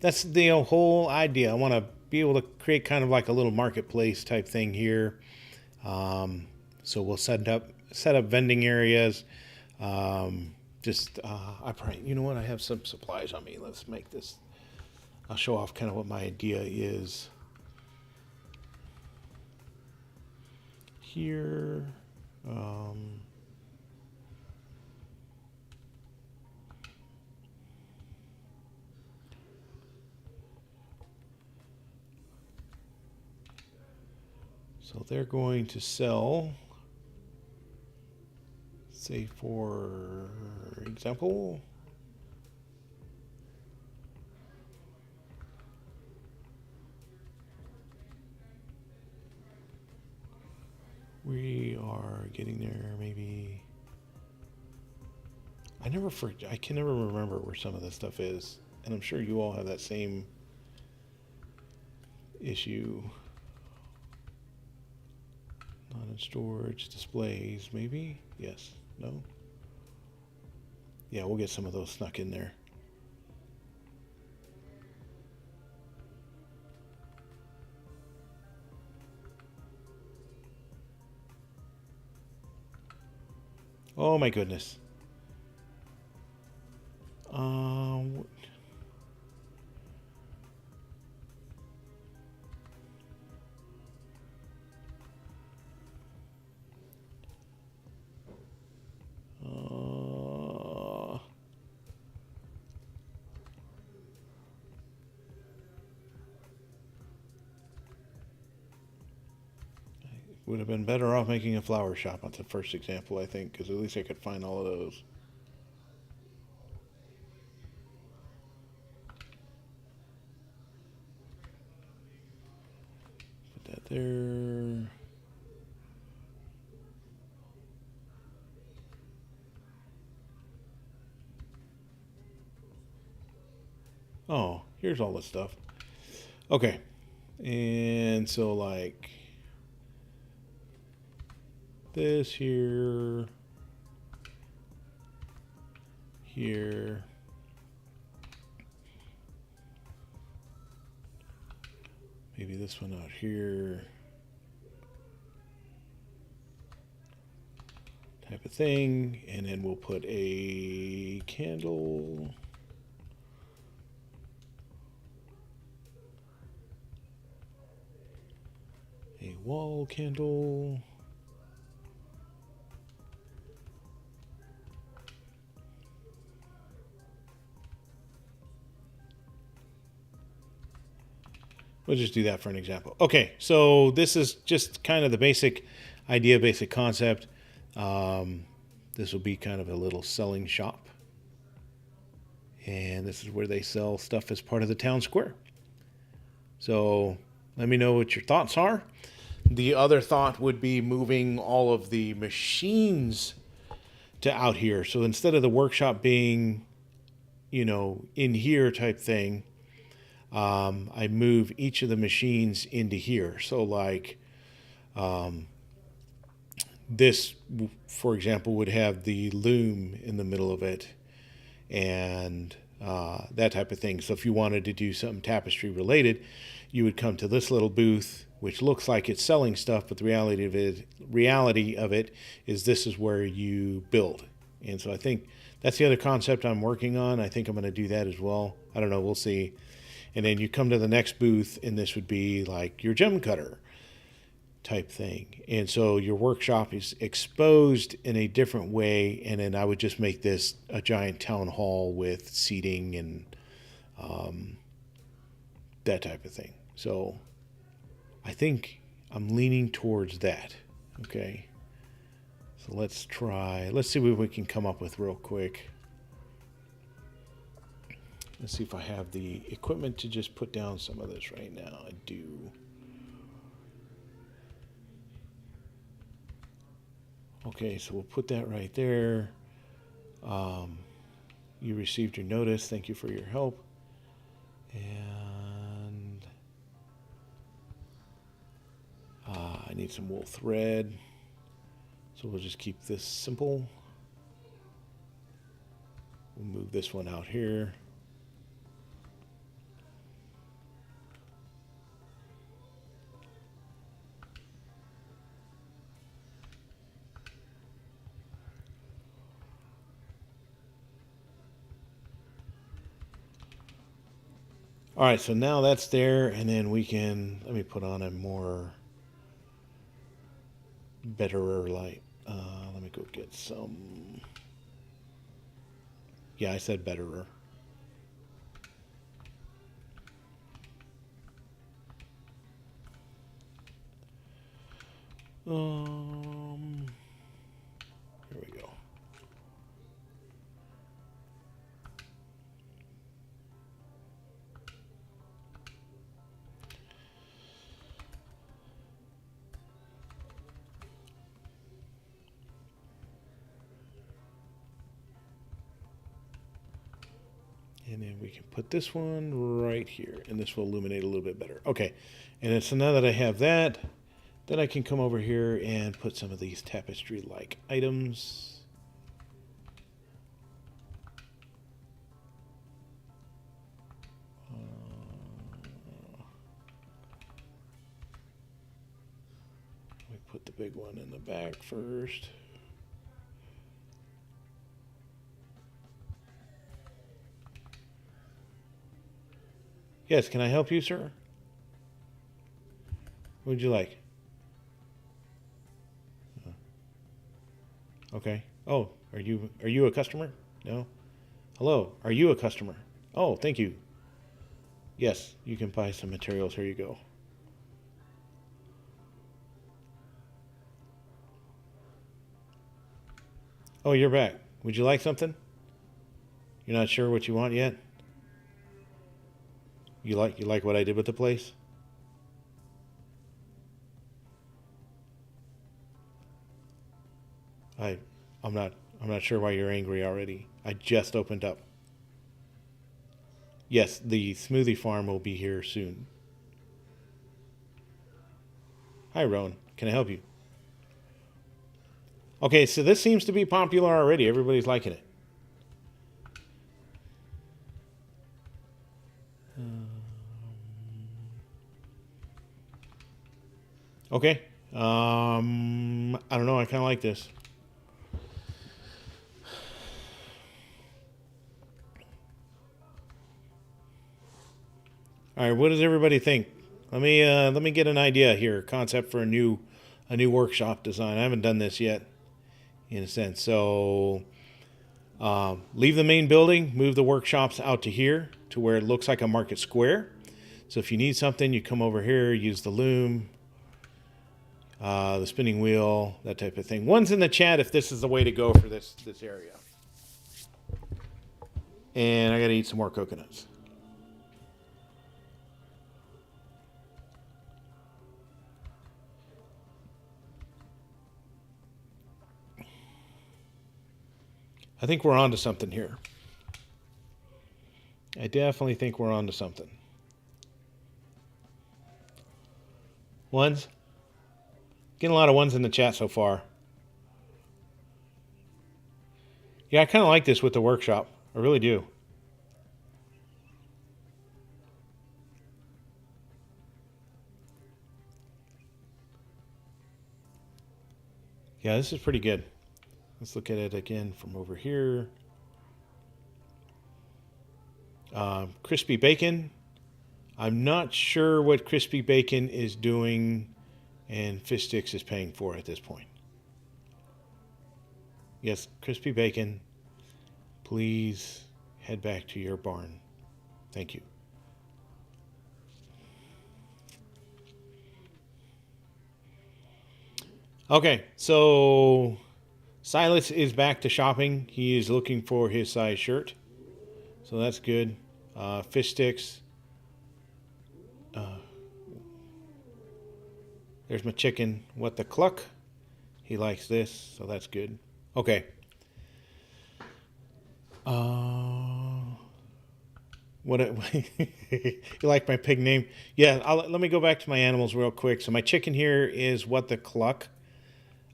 That's the whole idea. I want to be able to create kind of like a little marketplace type thing here. So we'll set up vending areas. I probably, you know what? I have some supplies on me. Let's make this. I'll show off kind of what my idea is. Here. So they're going to sell, say for example, we are getting there maybe. I can never remember where some of this stuff is, and I'm sure you all have that same issue. Not in storage, displays, maybe? Yes, no? Yeah, we'll get some of those snuck in there. Oh my goodness. Would have been better off making a flower shop at the first example, I think, because at least I could find all of those. Put that there. Oh, here's all the stuff. Okay. And so, like, this here, here, maybe this one out here, type of thing. And then we'll put a candle. A wall candle. We'll just do that for an example. Okay, so this is just kind of the basic idea, basic concept. This will be kind of a little selling shop. And this is where they sell stuff as part of the town square. So let me know what your thoughts are. The other thought would be moving all of the machines to out here. So instead of the workshop being, in here type thing, I move each of the machines into here. So like this, for example, would have the loom in the middle of it and that type of thing. So if you wanted to do something tapestry related, you would come to this little booth, which looks like it's selling stuff, but the reality of it is this is where you build. And so I think that's the other concept I'm working on. I think I'm going to do that as well. I don't know. We'll see. And then you come to the next booth, and this would be like your gem cutter type thing. And so your workshop is exposed in a different way. And then I would just make this a giant town hall with seating and that type of thing. So I think I'm leaning towards that. Okay. So let's see what we can come up with real quick. Let's see if I have the equipment to just put down some of this right now. I do. Okay, so we'll put that right there. You received your notice. Thank you for your help. And I need some wool thread. So we'll just keep this simple. We'll move this one out here. All right, so now that's there, and then let me put on a more betterer light. Let me go get some. Yeah, I said betterer. Here we go. And then we can put this one right here, and this will illuminate a little bit better. Okay, and then so now that I have that, then I can come over here and put some of these tapestry-like items. Let me put the big one in the back first. Yes, can I help you, sir? What would you like? Okay. Oh, are you a customer? No. Hello, are you a customer? Oh, thank you. Yes, you can buy some materials. Here you go. Oh, you're back. Would you like something? You're not sure what you want yet? You like what I did with the place? I I'm not sure why you're angry already. I just opened up. Yes, the smoothie farm will be here soon. Hi, Rowan. Can I help you? Okay, so this seems to be popular already. Everybody's liking it. Okay. I don't know. I kind of like this. All right. What does everybody think? Let me get an idea here. Concept for a new workshop design. I haven't done this yet, in a sense. So leave the main building, move the workshops out to here to where it looks like a market square. So if you need something, you come over here, use the loom, the spinning wheel, that type of thing. One's in the chat if this is the way to go for this area. And I got to eat some more coconuts. I think we're on to something here. I definitely think we're on to something. Ones? Getting a lot of ones in the chat so far. Yeah, I kind of like this with the workshop. I really do. Yeah, this is pretty good. Let's look at it again from over here. Crispy bacon. I'm not sure what crispy bacon is doing and Fish Sticks is paying for at this point. Yes, crispy bacon. Please head back to your barn. Thank you. Okay, so Silas is back to shopping. He is looking for his size shirt. So that's good. Fish Sticks. There's my chicken. What the cluck? He likes this, so that's good. Okay. What? You like my pig name? Yeah. Let me go back to my animals real quick. So my chicken here is what the cluck.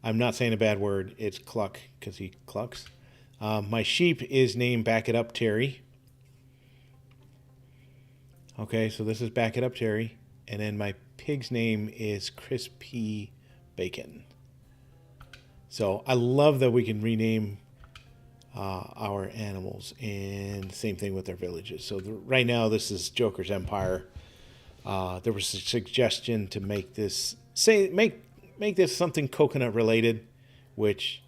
I'm not saying a bad word. It's cluck because he clucks. My sheep is named Back It Up Terry. Okay, so this is Back It Up Terry. And then my pig's name is Crispy Bacon. So I love that we can rename our animals, and same thing with their villages. So right now, this is Joker's Empire. There was a suggestion to make this make this something coconut related, which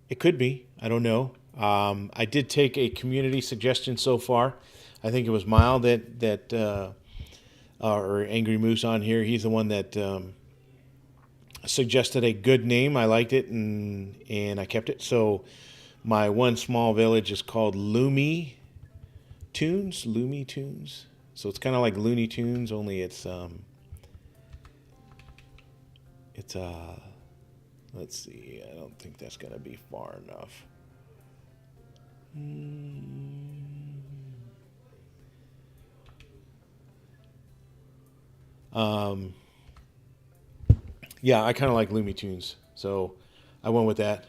it could be. I don't know. I did take a community suggestion so far. I think it was Mild that or Angry Moose on here. He's the one that suggested a good name. I liked it, and I kept it. So my one small village is called Loomy Tunes. Loomy Tunes. So it's kind of like Looney Tunes, only it's let's see. I don't think that's gonna be far enough. Yeah, I kind of like Looney Tunes, so I went with that.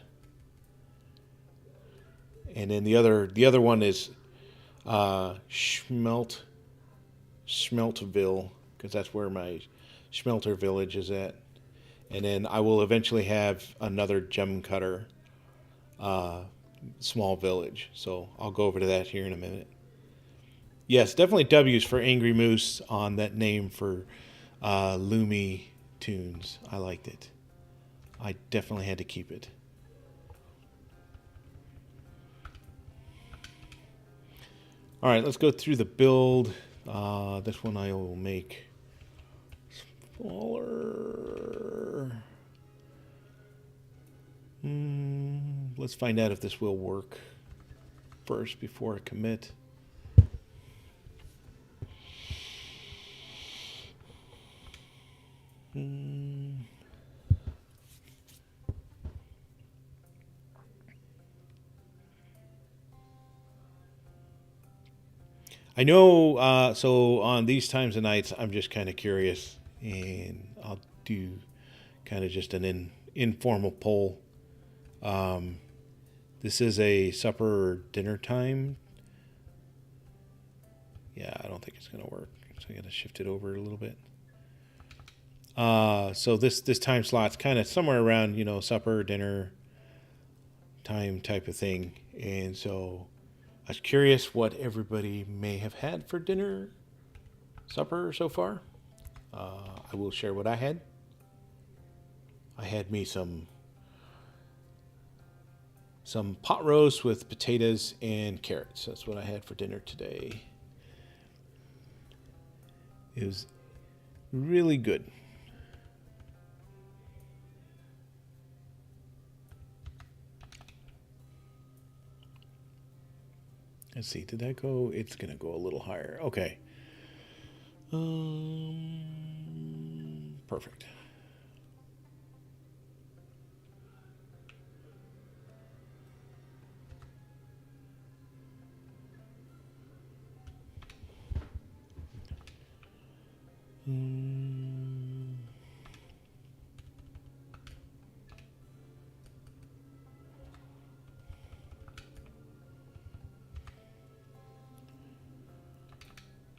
And then the other one is Schmeltville, because that's where my Schmelter village is at. And then I will eventually have another gem cutter small village. So I'll go over to that here in a minute. Yes, definitely W's for Angry Moose on that name for Lumi Tunes. I liked it. I definitely had to keep it. All right, let's go through the build. This one I will make smaller. Let's find out if this will work first before I commit. I know, so on these times of nights, I'm just kind of curious, and I'll do kind of just an informal poll. This is a supper or dinner time. Yeah, I don't think it's going to work, so I got to shift it over a little bit. So this time slot's kind of somewhere around, supper, dinner time type of thing, and so I was curious what everybody may have had for dinner, supper so far. I will share what I had. I had me some pot roast with potatoes and carrots. That's what I had for dinner today. It was really good. Let's see, did that go? It's going to go a little higher. Okay. Perfect.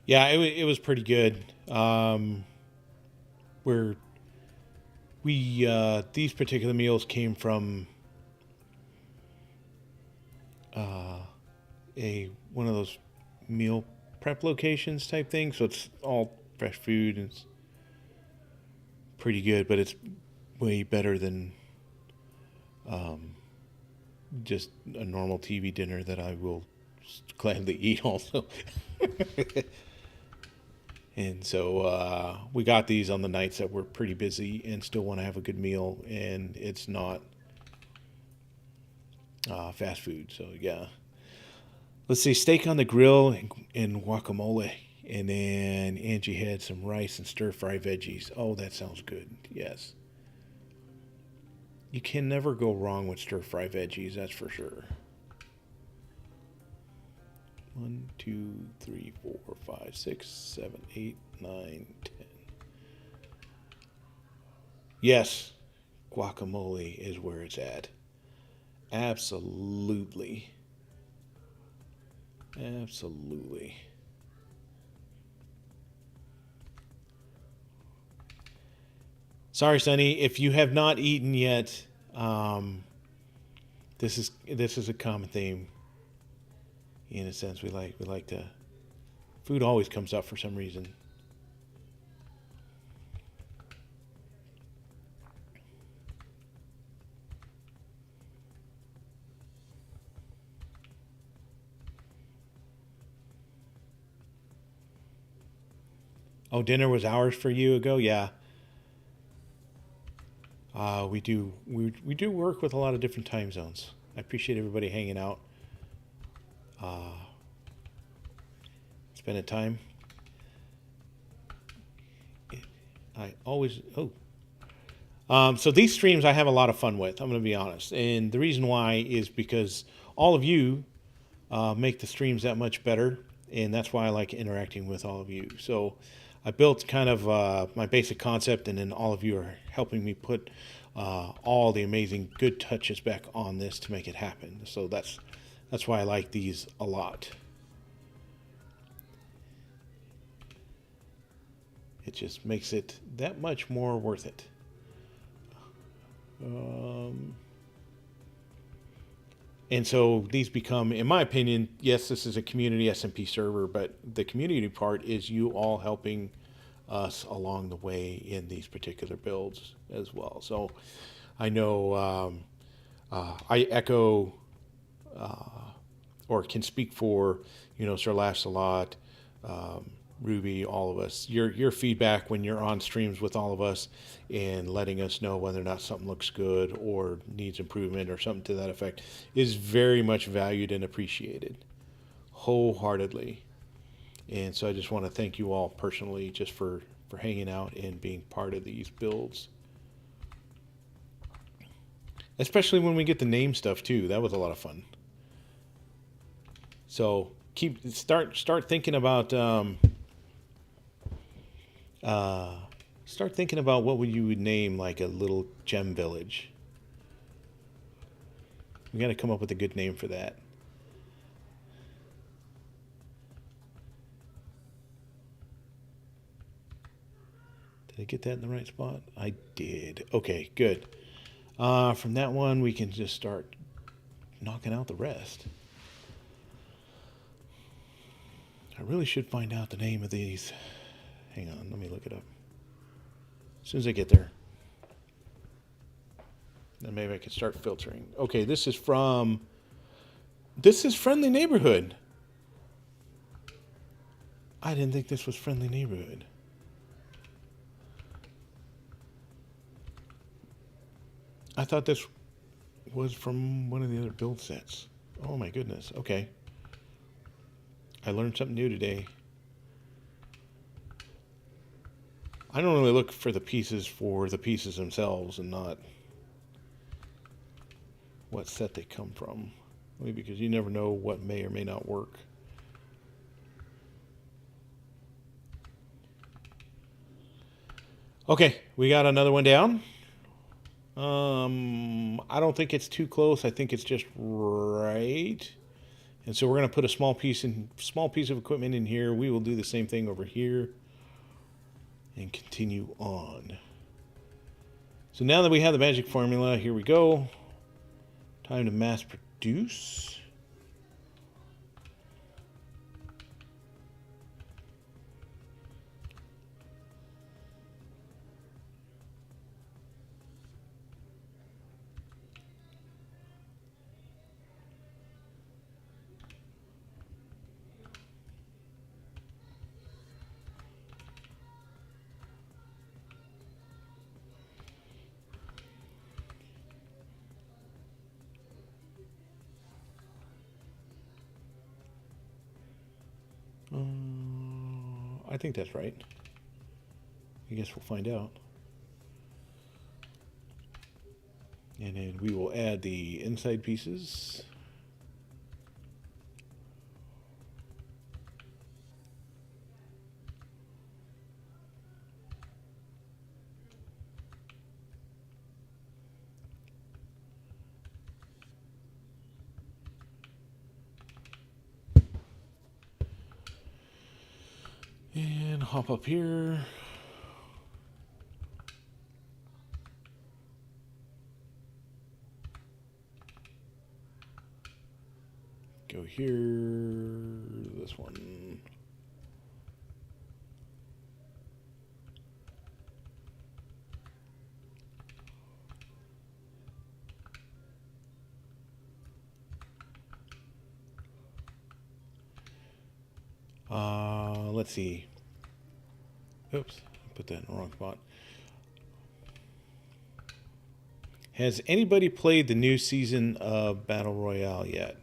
Yeah, it was pretty good. These particular meals came from one of those meal prep locations type thing. So it's all fresh food and it's pretty good, but it's way better than just a normal TV dinner that I will gladly eat also. And so we got these on the nights that we're pretty busy and still want to have a good meal, and it's not fast food. So yeah, let's see, steak on the grill and guacamole, and then Angie had some rice and stir fry veggies. Oh, that sounds good. Yes, you can never go wrong with stir fry veggies. That's for sure. 1, 2, 3, 4, 5, 6, 7, 8, 9, 10. Yes, guacamole is where it's at. Absolutely. Absolutely. Sorry, Sonny, if you have not eaten yet, this is a common theme. In a sense, we like to. Food always comes up for some reason. Oh, dinner was hours for you ago. Yeah, we do work with a lot of different time zones. I appreciate everybody hanging out, spending time. I always so these streams I have a lot of fun with. I'm going to be honest, and the reason why is because all of you make the streams that much better, and that's why I like interacting with all of you. So I built kind of my basic concept, and then all of you are helping me put all the amazing good touches back on this to make it happen. So that's why I like these a lot. It just makes it that much more worth it. And so these become, in my opinion, yes, this is a community SMP server, but the community part is you all helping us along the way in these particular builds as well. So I know I echo or can speak for, Sir Laughs a lot, Ruby, all of us. Your feedback when you're on streams with all of us and letting us know whether or not something looks good or needs improvement or something to that effect is very much valued and appreciated wholeheartedly. And so I just want to thank you all personally just for hanging out and being part of these builds. Especially when we get the name stuff too. That was a lot of fun. So start thinking about what would you would name like a little gem village. We got to come up with a good name for that. Did I get that in the right spot? I did. Okay, good. From that one, we can just start knocking out the rest. I really should find out the name of these. Hang on, let me look it up. As soon as I get there. Then maybe I can start filtering. Okay, this is Friendly Neighborhood. I didn't think this was Friendly Neighborhood. I thought this was from one of the other build sets. Oh my goodness. Okay. I learned something new today. I don't really look for the pieces themselves and not what set they come from. Maybe because you never know what may or may not work. Okay, we got another one down. I don't think it's too close. I think it's just right. And so we're going to put a small piece of equipment in here. We will do the same thing over here and continue on. So now that we have the magic formula, here we go. Time to mass produce. I think that's right. I guess we'll find out. And then we will add the inside pieces. And hop up here. Go here, this one. Let's see. Oops, I put that in the wrong spot. Has anybody played the new season of Battle Royale yet?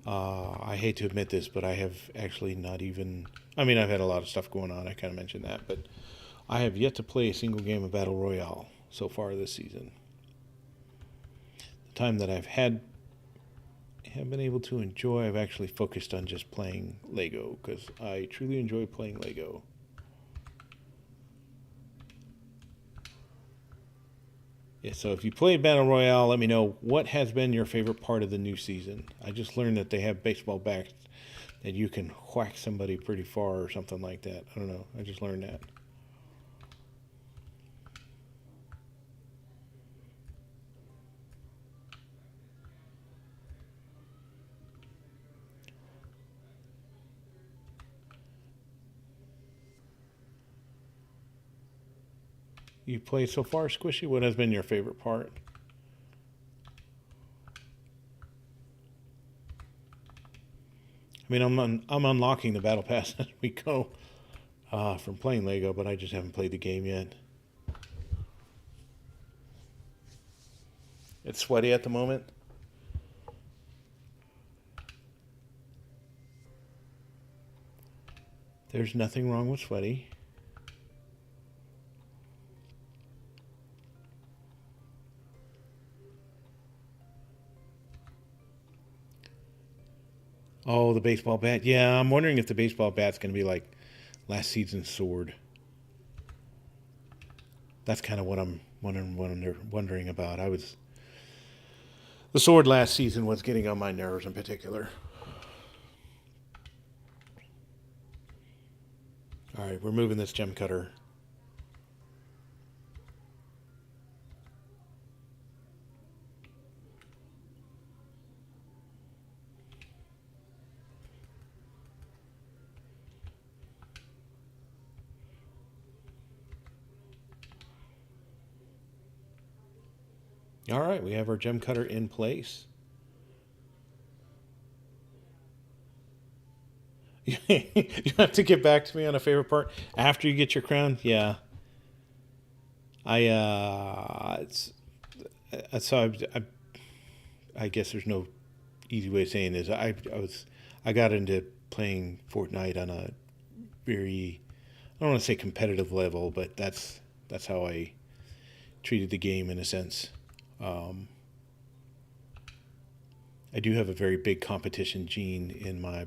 I hate to admit this, but I have actually not even... I mean, I've had a lot of stuff going on. I kind of mentioned that, but I have yet to play a single game of Battle Royale so far this season. The time that have been able to enjoy, I've actually focused on just playing Lego, because I truly enjoy playing Lego. Yeah, so if you played Battle Royale, let me know what has been your favorite part of the new season. I just learned that they have baseball bats that you can whack somebody pretty far or something like that. I don't know. I just learned that. you played so far, Squishy? What has been your favorite part? I mean, I'm unlocking the battle pass as we go from playing Lego, but I just haven't played the game yet. It's sweaty at the moment. There's nothing wrong with sweaty. Oh, the baseball bat. Yeah, I'm wondering if the baseball bat's going to be like last season's sword. That's kind of what I'm wondering about. The sword last season was getting on my nerves in particular. All right, we're moving this gem cutter. All right, we have our gem cutter in place. You have to get back to me on a favorite part after you get your crown. Yeah, I guess there's no easy way of saying this. I got into playing Fortnite on a very, I don't want to say competitive level, but that's how I treated the game in a sense. I do have a very big competition gene in my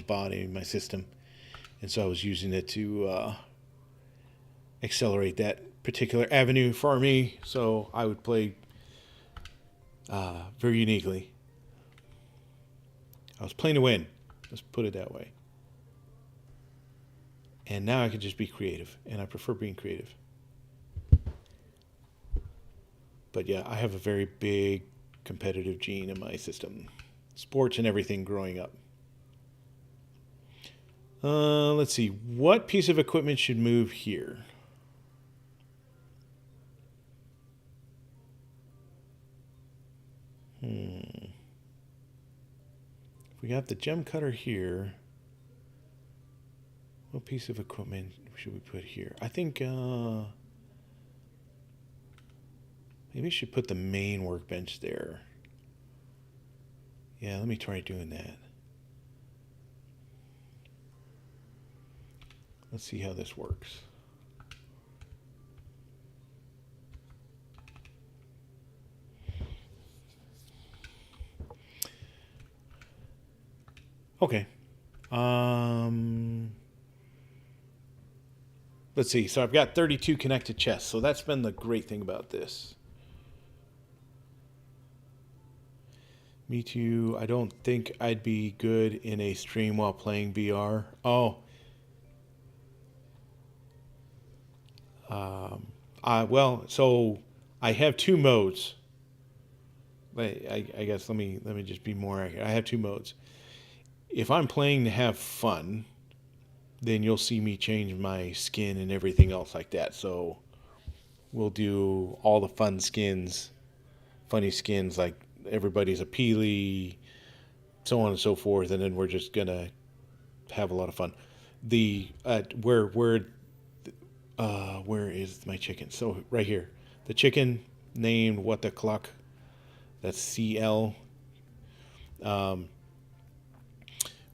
body, in my system, and so I was using it to accelerate that particular avenue for me. So I would play very uniquely. I was playing to win. Let's put it that way. And now I can just be creative, and I prefer being creative. But yeah, I have a very big competitive gene in my system. Sports and everything growing up. Let's see. What piece of equipment should move here? If we got the gem cutter here, what piece of equipment should we put here? I think maybe I should put the main workbench there. Yeah, let me try doing that. Let's see how this works. Okay. Let's see. So I've got 32 connected chests. So that's been the great thing about this. Me too. I don't think I'd be good in a stream while playing VR. Oh. Well, so I have two modes. I guess let me just be more accurate. I have two modes. If I'm playing to have fun, then you'll see me change my skin and everything else like that. So we'll do all the fun skins, funny skins like everybody's a Peely, so on and so forth, and then we're just gonna have a lot of fun. The where is my chicken? So right here, the chicken named What the Cluck. That's CL.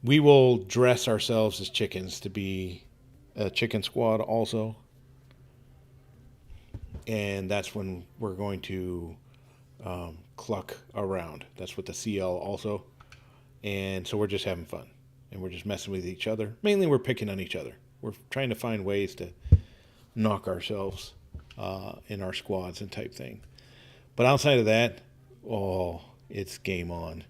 We will dress ourselves as chickens to be a chicken squad also. And that's when we're going to cluck around. That's what the CL also. And so we're just having fun. And we're just messing with each other. Mainly we're picking on each other. We're trying to find ways to knock ourselves in our squads and type thing. But outside of that, oh, it's game on.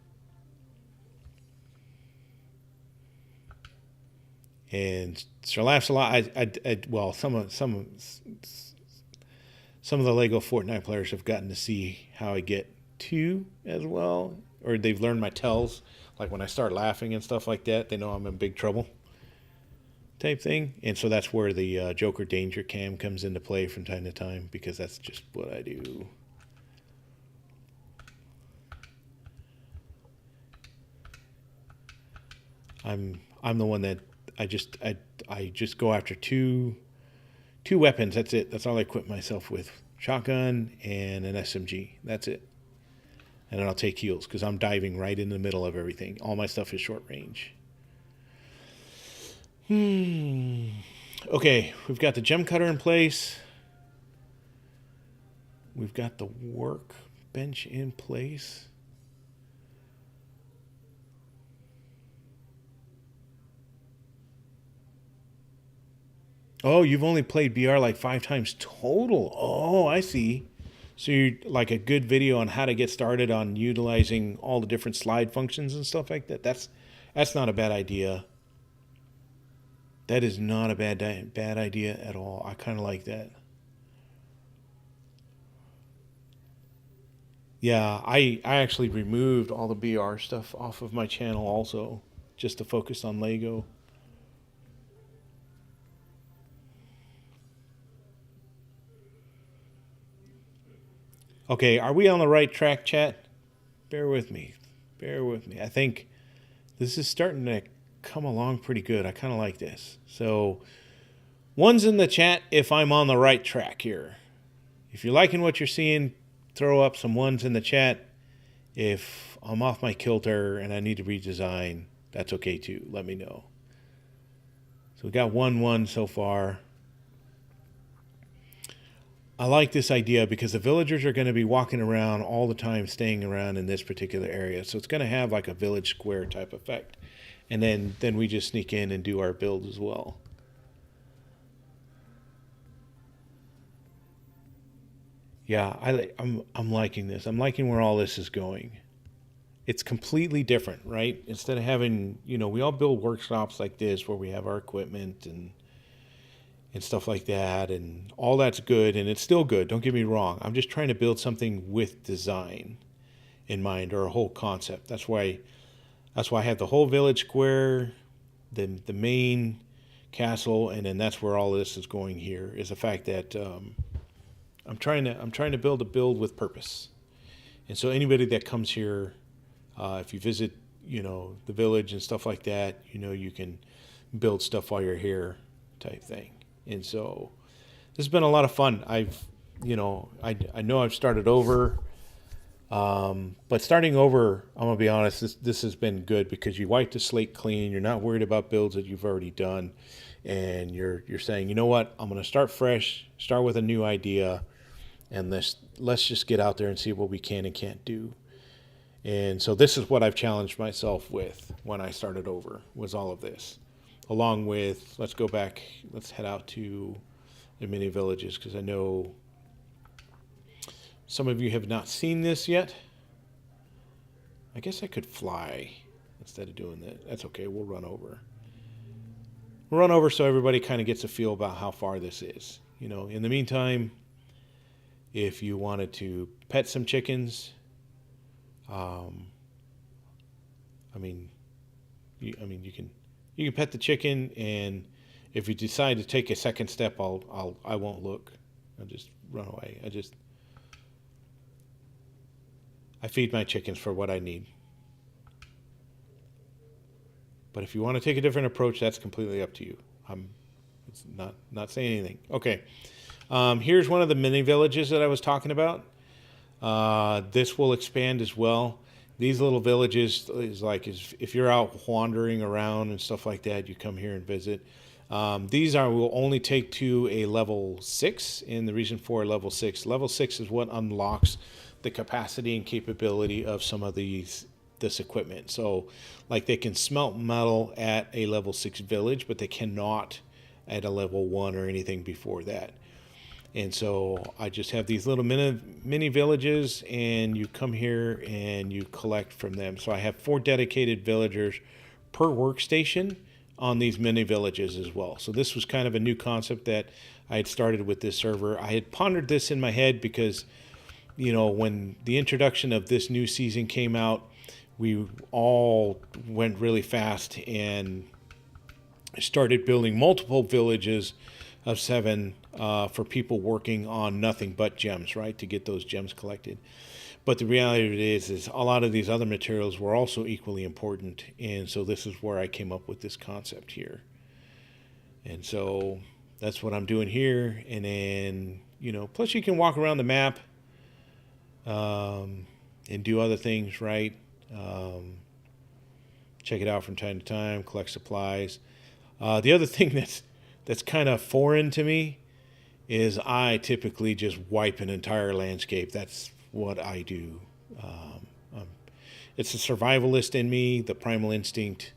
And Sir laughs a lot. Well, some of the Lego Fortnite players have gotten to see how I get to as well, or they've learned my tells. Like when I start laughing and stuff like that, they know I'm in big trouble. type thing. And so that's where the Joker Danger Cam comes into play from time to time, because that's just what I do. I'm the one that I just go after two weapons. That's it. That's all I equip myself with. Shotgun and an SMG. That's it. And then I'll take heals because I'm diving right in the middle of everything. All my stuff is short range. Okay, we've got the gem cutter in place. We've got the workbench in place. Oh, you've only played BR like 5 times total. Oh, I see. So you're like a good video on how to get started on utilizing all the different slide functions and stuff like that. That's not a bad idea. That is not a bad idea at all. I kind of like that. Yeah, I actually removed all the BR stuff off of my channel also, just to focus on Lego. Okay, are we on the right track, chat? Bear with me. Bear with me. I think this is starting to come along pretty good. I kind of like this. So, one's in the chat if I'm on the right track here. If you're liking what you're seeing, throw up some ones in the chat. If I'm off my kilter and I need to redesign, that's okay too. Let me know. So we got 1-1 so far. I like this idea because the villagers are going to be walking around all the time, staying around in this particular area. So it's going to have like a village square type effect. And then we just sneak in and do our build as well. Yeah, I'm liking this. I'm liking where all this is going. It's completely different, right? Instead of having, we all build workshops like this where we have our equipment and stuff like that, and all that's good, and it's still good. Don't get me wrong. I'm just trying to build something with design in mind, or a whole concept. That's why I have the whole village square, the main castle, and then that's where all this is going here. Is the fact that I'm trying to build a build with purpose, and so anybody that comes here, if you visit, the village and stuff like that, you can build stuff while you're here, type thing. And so this has been a lot of fun. I know I've started over, but starting over, I'm gonna be honest, this has been good because you wipe the slate clean. You're not worried about builds that you've already done, and you're saying, you know what, I'm gonna start fresh, start with a new idea, and let's just get out there and see what we can and can't do. And so this is what I've challenged myself with when I started over, was all of this. Along with, let's go back, let's head out to the mini villages, because I know some of you have not seen this yet. I guess I could fly instead of doing that. That's okay, we'll run over. We'll run over so everybody kind of gets a feel about how far this is. In the meantime, if you wanted to pet some chickens, you can pet the chicken, and if you decide to take a second step, I won't look. I'll just run away. I feed my chickens for what I need. But if you want to take a different approach, that's completely up to you. It's not saying anything. Okay. Here's one of the mini villages that I was talking about. This will expand as well. These little villages is if you're out wandering around and stuff like that, you come here and visit. These will only take to a level 6, and the reason for level 6 is what unlocks the capacity and capability of some of this equipment. So like they can smelt metal at a level 6 village, but they cannot at a level 1 or anything before that. And so I just have these little mini villages, and you come here and you collect from them. So I have 4 dedicated villagers per workstation on these mini villages as well. So this was kind of a new concept that I had started with this server. I had pondered this in my head because, when the introduction of this new season came out, we all went really fast, and I started building multiple villages of 7 for people working on nothing but gems, right, to get those gems collected. But the reality of it is a lot of these other materials were also equally important, and so this is where I came up with this concept here. And so that's what I'm doing here. And then, plus you can walk around the map and do other things, right? Check it out from time to time, collect supplies. The other thing that's kind of foreign to me is I typically just wipe an entire landscape. That's what I do. It's the survivalist in me, the primal instinct,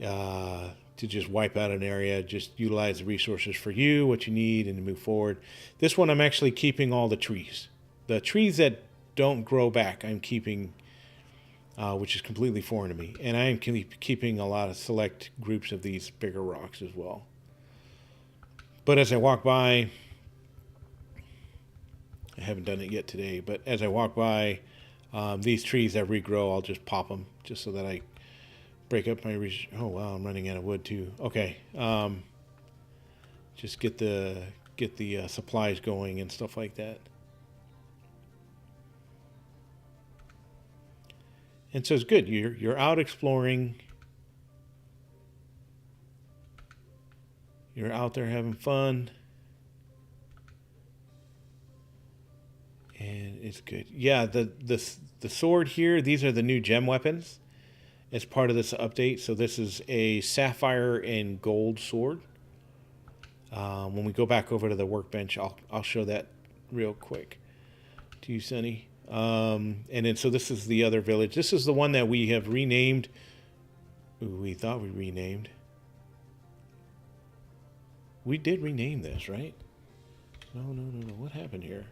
to just wipe out an area, just utilize the resources for you, what you need, and to move forward. This one, I'm actually keeping all the trees. The trees that don't grow back, I'm keeping, which is completely foreign to me. And I am keeping a lot of select groups of these bigger rocks as well. But as I walk by, I haven't done it yet today, but as I walk by, these trees that regrow, I'll just pop them just so that I break up my oh wow, I'm running out of wood too. Okay, just get the supplies going and stuff like that. And so it's good. You're out exploring. You're out there having fun. And it's good. Yeah, the sword here, these are the new gem weapons as part of this update. So this is a sapphire and gold sword. When we go back over to the workbench, I'll show that real quick to you, Sunny. And then so this is the other village. This is the one that we have renamed. Ooh, we thought we renamed. We did rename this, right? No. What happened here?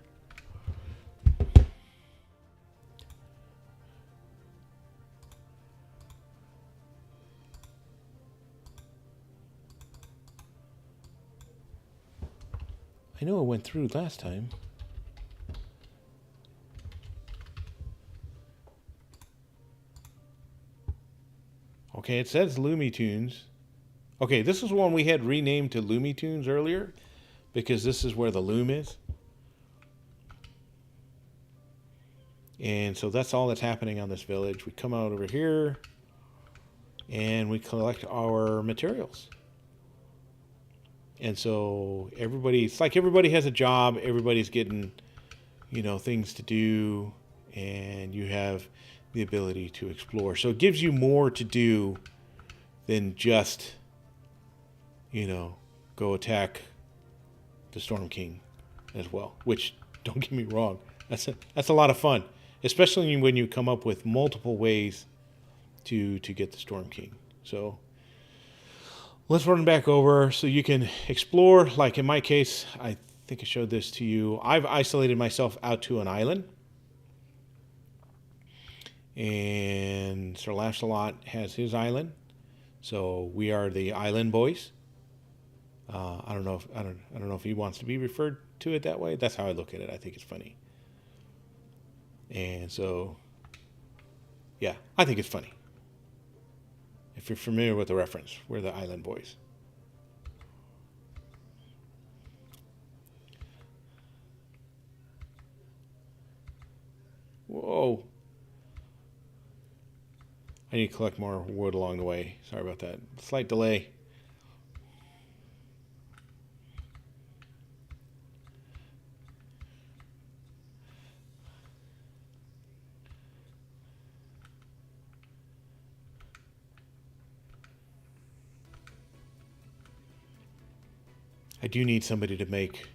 I know it went through last time. Okay, it says Loomy Tunes. Okay, this is one we had renamed to Loomy Tunes earlier because this is where the loom is. And so that's all that's happening on this village. We come out over here and we collect our materials. And so it's like everybody has a job, everybody's getting, things to do, and you have the ability to explore. So it gives you more to do than just, go attack the Storm King as well, which, don't get me wrong, that's a lot of fun, especially when you come up with multiple ways to get the Storm King. So let's run back over so you can explore. Like in my case, I think I showed this to you. I've isolated myself out to an island. And Sir Lancelot has his island. So we are the Island Boys. I don't know if he wants to be referred to it that way. That's how I look at it. I think it's funny. And so, yeah, I think it's funny. If you're familiar with the reference, we're the Island Boys. Whoa. I need to collect more wood along the way. Sorry about that. Slight delay. I do need somebody to make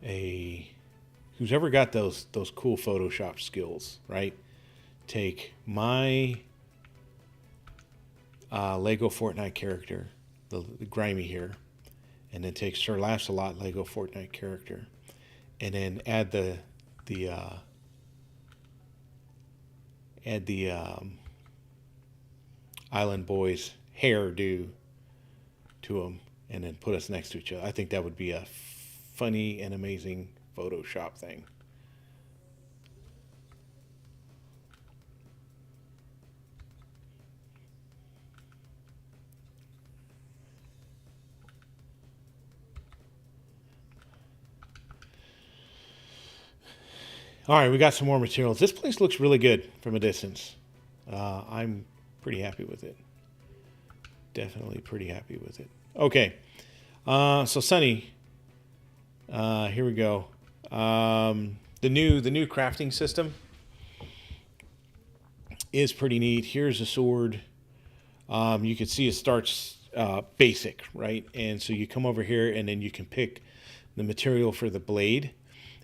who's ever got those cool Photoshop skills, right? Take my Lego Fortnite character, the Grimy here, and then take Sir Lancelot Lego Fortnite character, and then add the Island Boys hairdo to them, and then put us next to each other. I think that would be a funny and amazing Photoshop thing. All right, we got some more materials. This place looks really good from a distance. I'm pretty happy with it. Definitely pretty happy with it. Okay, so Sunny, here we go. The new crafting system is pretty neat. Here's a sword. You can see it starts basic, right? And so you come over here and then you can pick the material for the blade,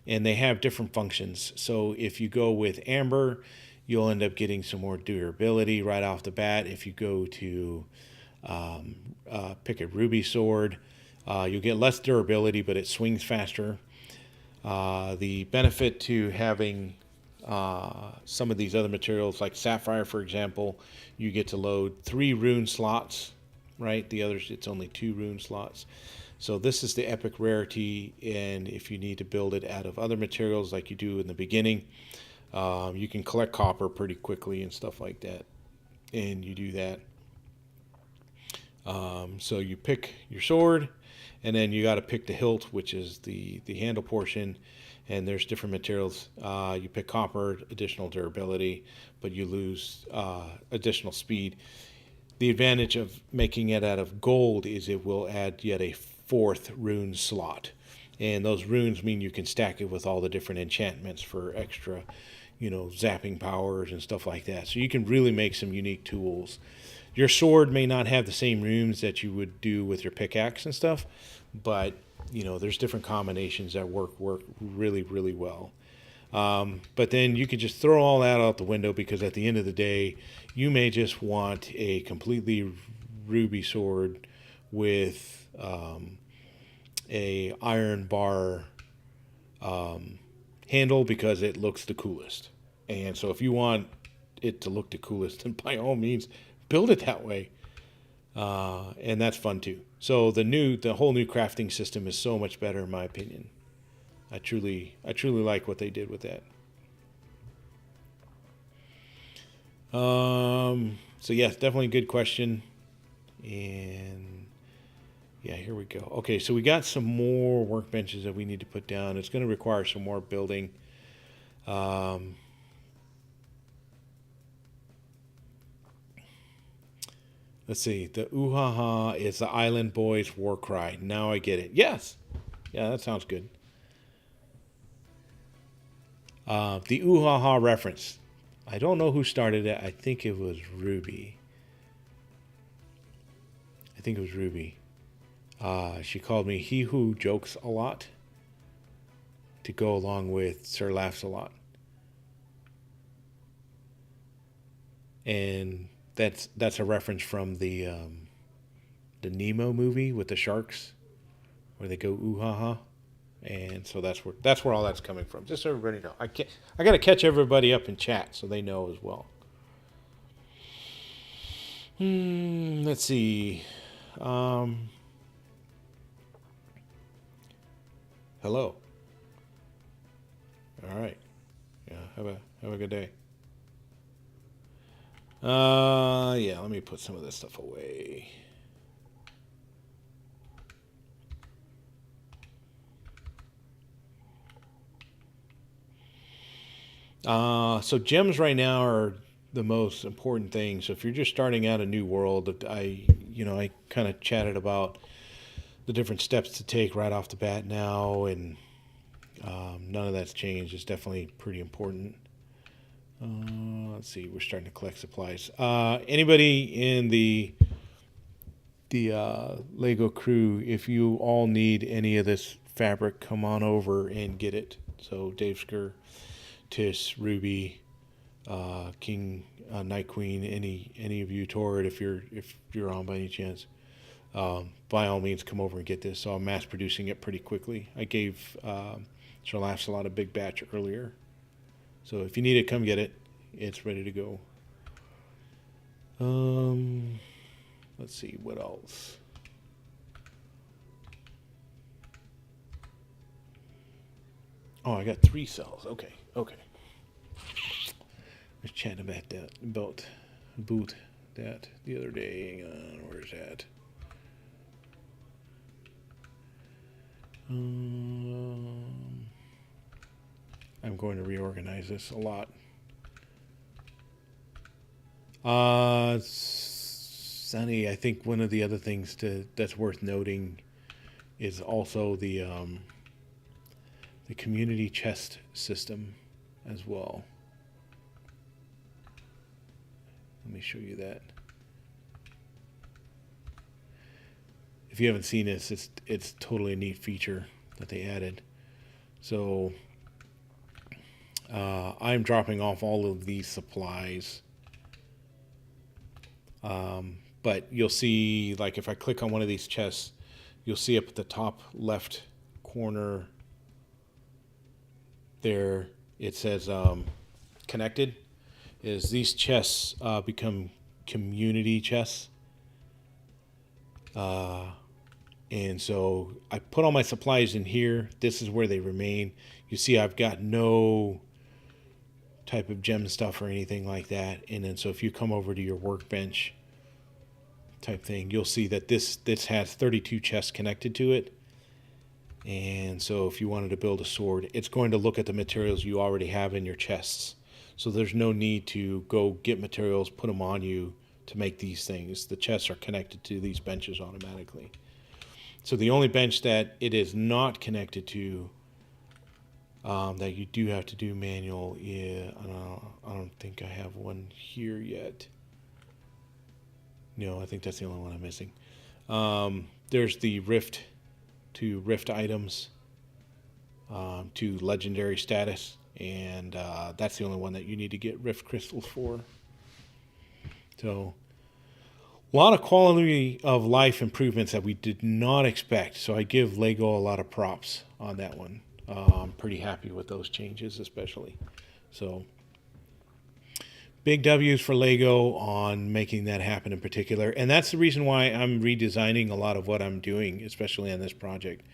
and they have different functions. So if you go with amber, you'll end up getting some more durability right off the bat. If you go to pick a ruby sword, you'll get less durability, but it swings faster. The benefit to having some of these other materials, like sapphire, for example, you get to load 3 rune slots, right? The others, it's only 2 rune slots. So this is the epic rarity, and if you need to build it out of other materials like you do in the beginning, you can collect copper pretty quickly and stuff like that, and you do that. So you pick your sword, and then you got to pick the hilt, which is the handle portion, and there's different materials. You pick copper, additional durability, but you lose additional speed. The advantage of making it out of gold is it will add yet a 4th rune slot, and those runes mean you can stack it with all the different enchantments for extra, zapping powers and stuff like that. So you can really make some unique tools. Your sword may not have the same runes that you would do with your pickaxe and stuff, but there's different combinations that work really, really well. But then you could just throw all that out the window, because at the end of the day, you may just want a completely ruby sword with a iron bar handle, because it looks the coolest. And so if you want it to look the coolest, then by all means build it that way. And that's fun too. So the whole new crafting system is so much better in my opinion. I truly like what they did with that. So yes, definitely a good question. And yeah, here we go. Okay, so we got some more workbenches that we need to put down. It's going to require some more building. Let's see. The ooh-ha-ha is the Island Boys' war cry. Now I get it. Yes. Yeah, that sounds good. The ooh-ha-ha reference. I don't know who started it. I think it was Ruby. She called me he who jokes a lot, to go along with Sir Laughs a Lot. And that's a reference from the Nemo movie with the sharks, where they go ooh ha ha, and so that's where all that's coming from. Just so everybody know, I got to catch everybody up in chat so they know as well. Let's see. Hello. All right. Yeah. Have a good day. Yeah. Let me put some of this stuff away. So gems right now are the most important thing. So if you're just starting out a new world, I kind of chatted about the different steps to take right off the bat now, and none of that's changed. It's definitely pretty important. Let's see, we're starting to collect supplies. Anybody in the Lego crew, if you all need any of this fabric, come on over and get it. So Dave Skur, Tiss, Ruby, King, Night Queen, any of you, Torrid, if you're on by any chance, by all means come over and get this. So I'm mass producing it pretty quickly. I gave Sir Laughs a lot of big batch earlier, so if you need it, come get it. It's ready to go. Let's see what else. Oh, I got 3 cells. Okay. I was chatting about boot that the other day. Hang on, where's that? I'm going to reorganize this a lot. Sonny, I think one of the other things that's worth noting is also the community chest system as well. Let me show you that. If you haven't seen this, it's totally a neat feature that they added. So I'm dropping off all of these supplies. But you'll see, like if I click on one of these chests, you'll see up at the top left corner there, it says connected. Is these chests become community chests. And so I put all my supplies in here. This is where they remain. You see I've got no type of gem stuff or anything like that. And then so if you come over to your workbench type thing, you'll see that this has 32 chests connected to it. And so if you wanted to build a sword, it's going to look at the materials you already have in your chests. So there's no need to go get materials, put them on you to make these things. The chests are connected to these benches automatically. So the only bench that it is not connected to that you do have to do manual is, I don't think I have one here yet. No, I think that's the only one I'm missing. There's the rift to rift items to legendary status, and that's the only one that you need to get rift crystals for. So a lot of quality of life improvements that we did not expect. So I give Lego a lot of props on that one. I'm pretty happy with those changes, especially. So big W's for Lego on making that happen in particular. And that's the reason why I'm redesigning a lot of what I'm doing, especially on this project,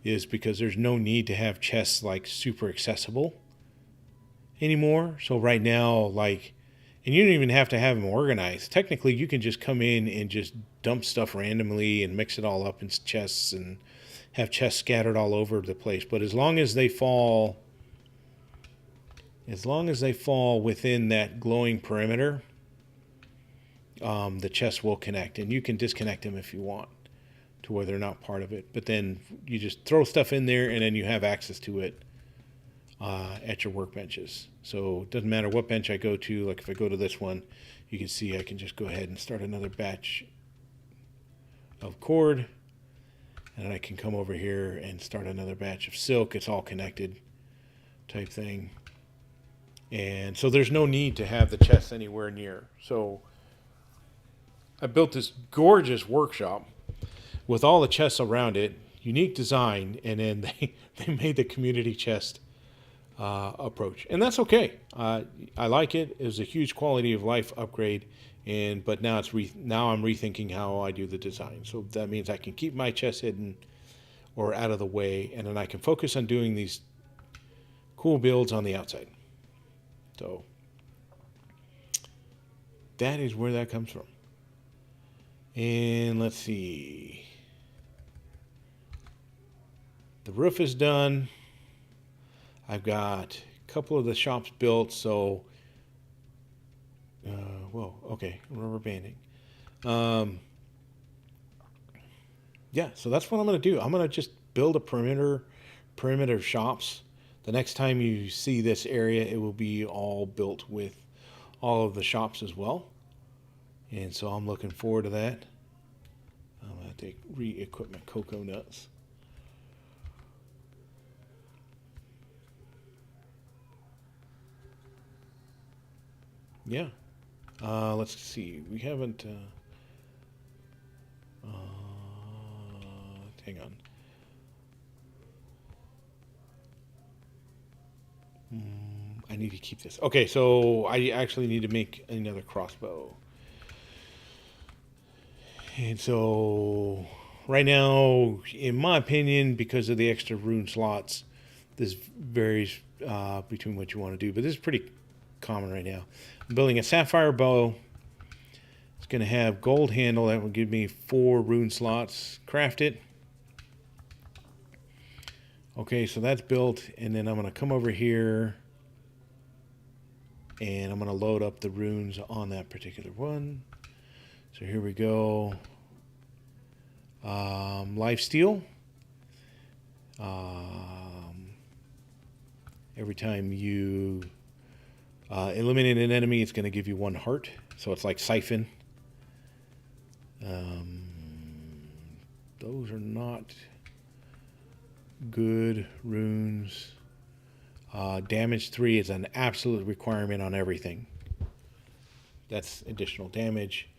is because there's no need to have chests like super accessible anymore. So right now, like, and you don't even have to have them organized. Technically, you can just come in and just dump stuff randomly and mix it all up in chests and have chests scattered all over the place. But as long as they fall within that glowing perimeter, the chests will connect, and you can disconnect them if you want to where they're not part of it. But then you just throw stuff in there, and then you have access to it at your workbenches. So it doesn't matter what bench I go to. Like if I go to this one, you can see I can just go ahead and start another batch of cord, and then I can come over here and start another batch of silk. It's all connected type thing. And so there's no need to have the chests anywhere near. So I built this gorgeous workshop with all the chests around it, unique design, and then they made the community chest approach, and that's okay. I like it. It was a huge quality of life upgrade, but now now I'm rethinking how I do the design. So that means I can keep my chest hidden or out of the way, and then I can focus on doing these cool builds on the outside. So that is where that comes from. And let's see. The roof is done. I've got a couple of the shops built, so whoa, okay, rubber banding. Yeah, so that's what I'm going to do. I'm going to just build a perimeter shops. The next time you see this area, it will be all built with all of the shops as well. And so I'm looking forward to that. I'm going to re-equip my cocoa nuts. Yeah. Let's see. We haven't... hang on. I need to keep this. Okay, so I actually need to make another crossbow. And so right now, in my opinion, because of the extra rune slots, this varies between what you want to do. But this is pretty common right now. I'm building a sapphire bow. It's going to have gold handle. That will give me 4 rune slots. Craft it. Okay, so that's built. And then I'm going to come over here. and I'm going to load up the runes on that particular one. So here we go. Lifesteal. Every time you eliminate an enemy, it's going to give you 1 heart. So it's like Siphon. Those are not good runes. Damage 3 is an absolute requirement on everything. That's additional damage.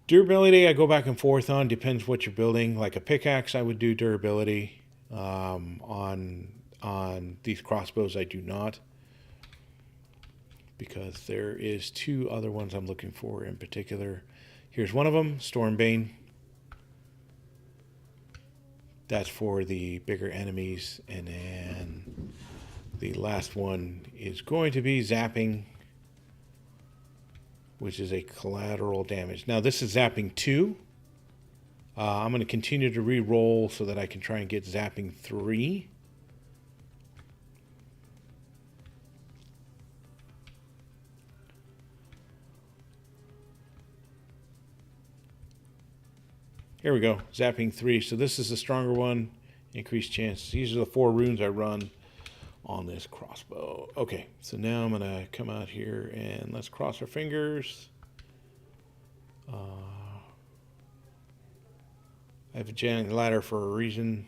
Durability, I go back and forth on. Depends what you're building. Like a pickaxe, I would do durability. On these crossbows, I do not. Because there is 2 other ones I'm looking for in particular. Here's one of them, Stormbane. That's for the bigger enemies. And then the last one is going to be Zapping, which is a collateral damage. Now this is Zapping 2. I'm going to continue to re-roll so that I can try and get Zapping 3. Here we go, Zapping 3. So this is the stronger one, increased chance. These are the 4 runes I run on this crossbow. Okay, so now I'm going to come out here and let's cross our fingers. I have a giant ladder for a reason.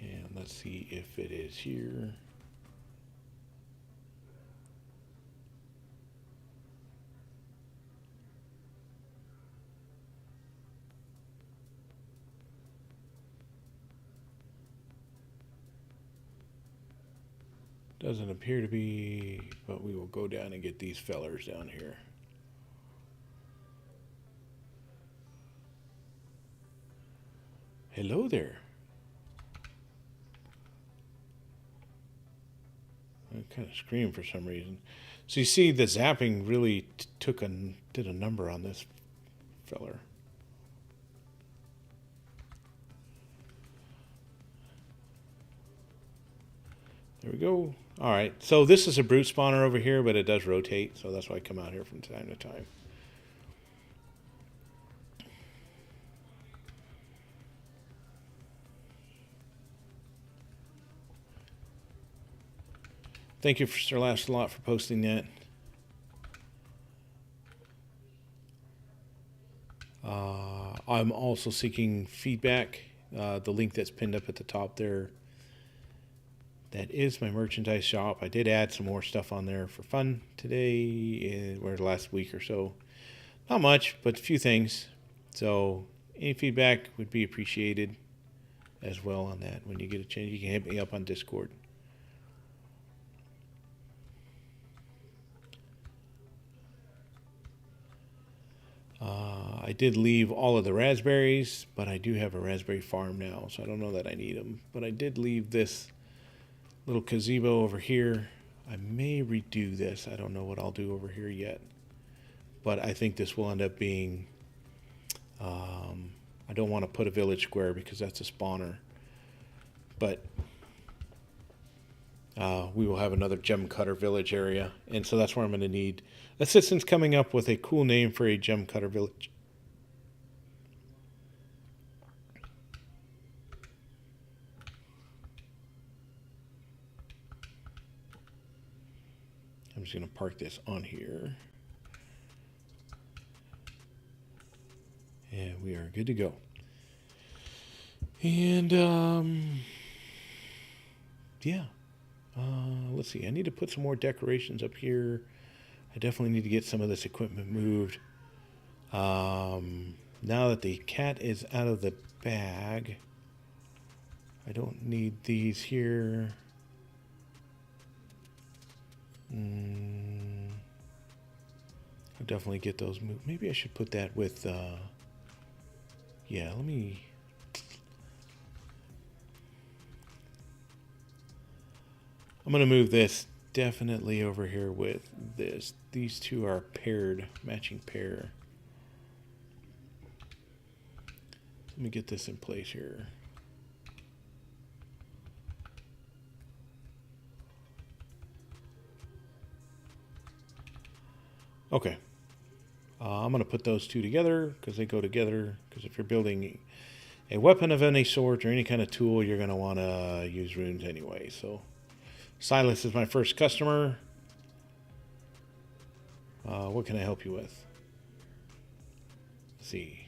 And let's see if it is here. Doesn't appear to be, but we will go down and get these fellers down here. Hello there. I kind of screamed for some reason. So you see the zapping really did a number on this feller. There we go. All right, so this is a brute spawner over here, but it does rotate, so that's why I come out here from time to time. Thank you, Sir Lancelot, for posting that. I'm also seeking feedback. The link that's pinned up at the top there, that is my merchandise shop. I did add some more stuff on there for fun today, or last week or so. Not much, but a few things. So any feedback would be appreciated as well on that. When you get a chance, you can hit me up on Discord. I did leave all of the raspberries, but I do have a raspberry farm now, so I don't know that I need them. But I did leave this little gazebo over here. I may redo this. I don't know what I'll do over here yet. But I think this will end up being... I don't want to put a village square because that's a spawner. But we will have another gem cutter village area. And so that's where I'm going to need assistance coming up with a cool name for a gem cutter village. I'm just going to park this on here. And we are good to go. And, yeah. Let's see. I need to put some more decorations up here. I definitely need to get some of this equipment moved. Now that the cat is out of the bag, I don't need these here. I'll definitely get those moved. Maybe I should put that with, yeah, let me... I'm going to move this definitely over here with this. These two are paired, matching pair. Let me get this in place here. Okay. I'm going to put those two together because they go together. Because if you're building a weapon of any sort or any kind of tool, you're going to want to use runes anyway. So Silas is my first customer. What can I help you with? Let's see.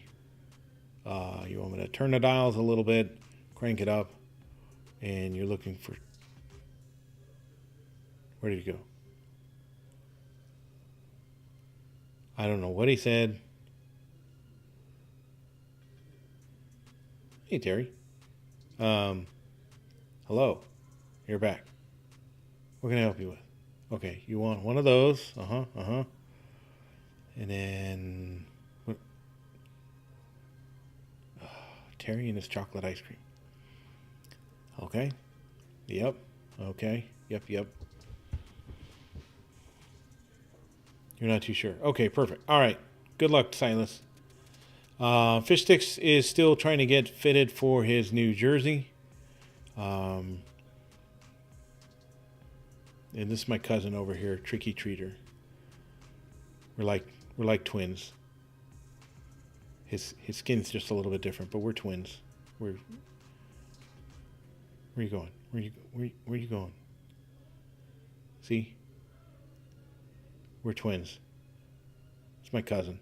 You want me to turn the dials a little bit, crank it up, and you're looking for... Where did he go? I don't know what he said. Hey, Terry. Hello. You're back. What can I help you with? Okay, you want one of those. And then... Terry and his chocolate ice cream. Okay. Yep. Okay. Yep. You're not too sure. Okay, perfect. All right. Good luck, Silas. Fish Sticks is still trying to get fitted for his new jersey. And this is my cousin over here, Tricky Treater. We're like twins. His skin's just a little bit different, but we're twins. Where are you going? Where are you going? See? We're twins. It's my cousin.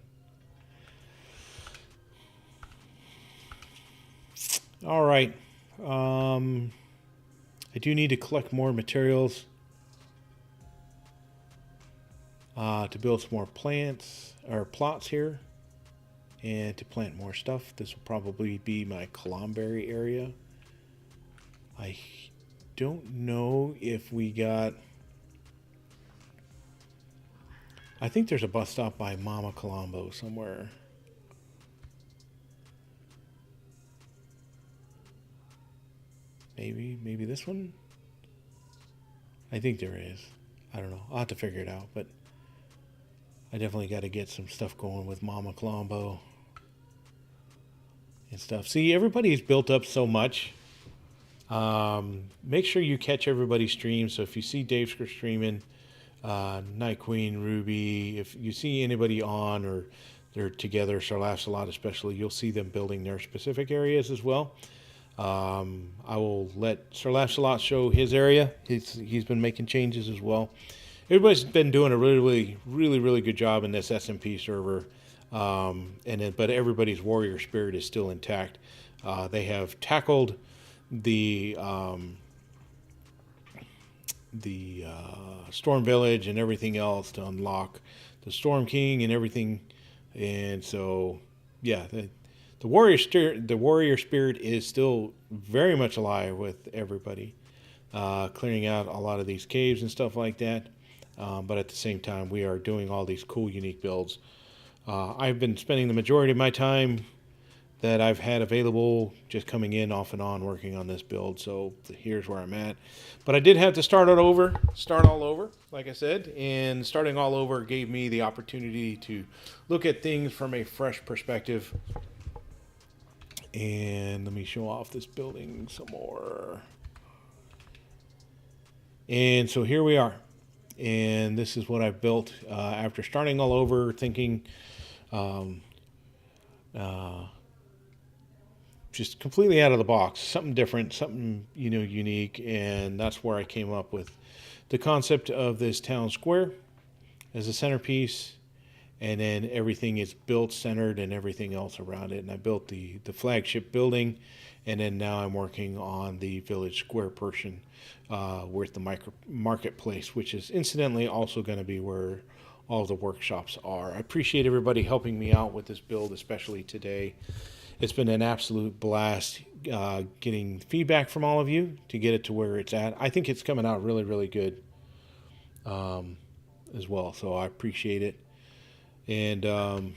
All right. I do need to collect more materials to build some more plants or plots here. And to plant more stuff. This will probably be my Colomberry area. I don't know if we got... I think there's a bus stop by Mama Colombo somewhere. Maybe this one? I think there is. I don't know. I'll have to figure it out, but I definitely got to get some stuff going with Mama Colombo. And stuff. See, everybody's built up so much. Make sure you catch everybody's stream. So if you see Dave streaming, Night Queen, Ruby, if you see anybody on or they're together, Sarlafs a lot especially, you'll see them building their specific areas as well. I will let Sarlafs a lot show his area. He's been making changes as well. Everybody's been doing a really good job in this SMP server. But everybody's warrior spirit is still intact. They have tackled the Storm Village and everything else to unlock the Storm King and everything. And so, yeah, the warrior spirit is still very much alive with everybody, clearing out a lot of these caves and stuff like that. But at the same time, we are doing all these cool, unique builds. I've been spending the majority of my time that I've had available just coming in off and on working on this build. So here's where I'm at. But I did have to start all over, like I said. And starting all over gave me the opportunity to look at things from a fresh perspective. And let me show off this building some more. And so here we are. And this is what I've built after starting all over, thinking just completely out of the box, something different, something unique, and that's where I came up with the concept of this town square as a centerpiece, and then everything is built centered and everything else around it. And I built the flagship building, and then now I'm working on the village square portion with the marketplace, which is incidentally also going to be where all the workshops are. I appreciate everybody helping me out with this build, especially today. It's been an absolute blast getting feedback from all of you to get it to where it's at. I think it's coming out really good as well, so I appreciate it. And I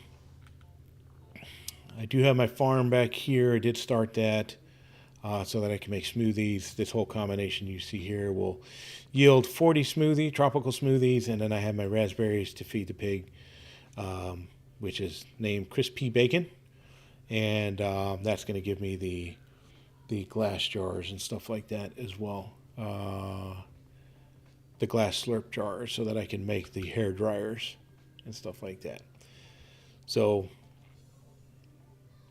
do have my farm back here. I did start that. so that I can make smoothies. This whole combination you see here will yield 40 tropical smoothies, and then I have my raspberries to feed the pig, which is named Crispy Bacon, and that's going to give me the glass jars and stuff like that as well. The glass slurp jars so that I can make the hair dryers and stuff like that. So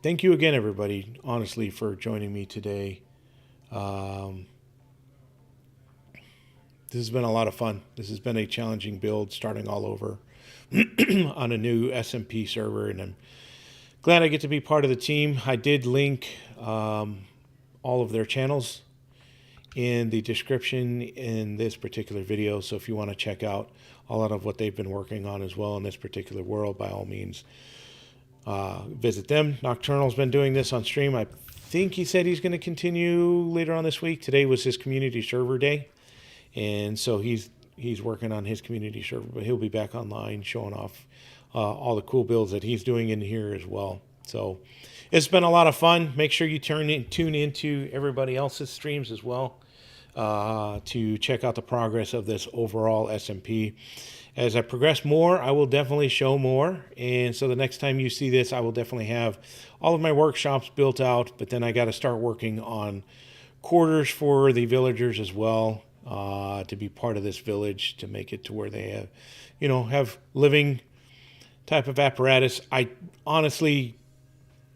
thank you again, everybody, honestly, for joining me today. This has been a lot of fun. This has been a challenging build, starting all over on a new SMP server, and I'm glad I get to be part of the team. I did link all of their channels in the description in this particular video, so if you want to check out a lot of what they've been working on as well in this particular world, by all means, visit them. Nocturnal's been doing this on stream. I think he said he's going to continue later on this week. Today was his community server day, and so he's working on his community server, but he'll be back online showing off all the cool builds that he's doing in here as well. So it's been a lot of fun. Make sure you tune into everybody else's streams as well to check out the progress of this overall SMP. As I progress more, I will definitely show more. And so the next time you see this, I will definitely have all of my workshops built out. But then I got to start working on quarters for the villagers as well, to be part of this village, to make it to where they have, have living type of apparatus. I honestly,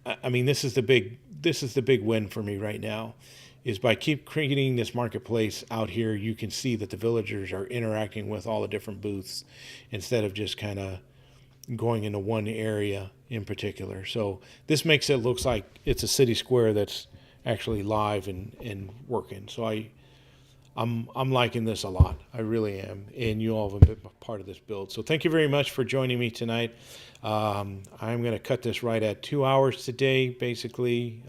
I mean, this is the big win for me right now, is by keep creating this marketplace out here, you can see that the villagers are interacting with all the different booths instead of just kind of going into one area in particular. So this makes it look like it's a city square that's actually live and working. So I'm liking this a lot. I really am. And you all have been part of this build. So thank you very much for joining me tonight. I'm going to cut this right at 2 hours today, basically,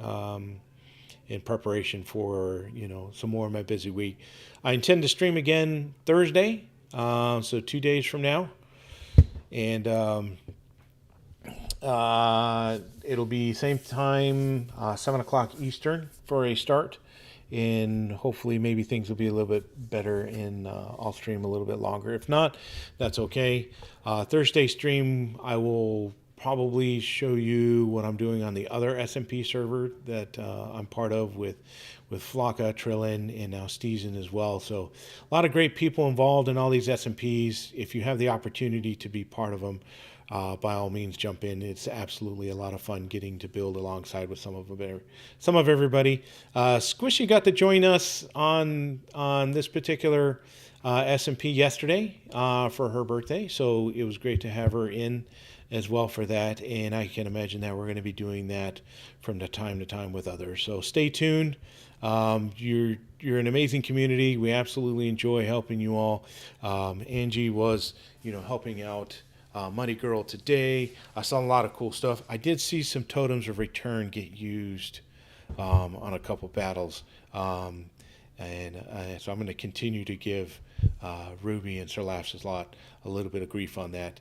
in preparation for, some more of my busy week. I intend to stream again Thursday, so 2 days from now. And it'll be same time, 7 o'clock Eastern for a start. And hopefully maybe things will be a little bit better, and I'll stream a little bit longer. If not, that's okay. Thursday stream, I will probably show you what I'm doing on the other SMP server that I'm part of with Flocka, Trillin, and now Steezen as well. So a lot of great people involved in all these SMPs. If you have the opportunity to be part of them, by all means, jump in. It's absolutely a lot of fun getting to build alongside with some of everybody. Squishy got to join us on this particular SMP yesterday for her birthday, so it was great to have her in as well for that. And I can imagine that we're going to be doing that from time to time with others. So stay tuned. You're an amazing community. We absolutely enjoy helping you all. Angie was, helping out Money Girl today. I saw a lot of cool stuff. I did see some totems of return get used on a couple battles. So I'm going to continue to give Ruby and Sir Laughs a little bit of grief on that.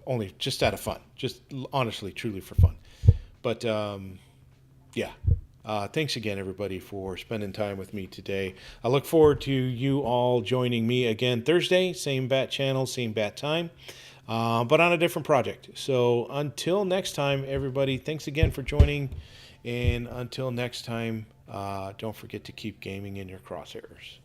Only just out of fun, just honestly, truly for fun. But thanks again, everybody, for spending time with me today. I look forward to you all joining me again Thursday, same bat channel, same bat time, but on a different project. So until next time, everybody, thanks again for joining. And until next time, don't forget to keep gaming in your crosshairs.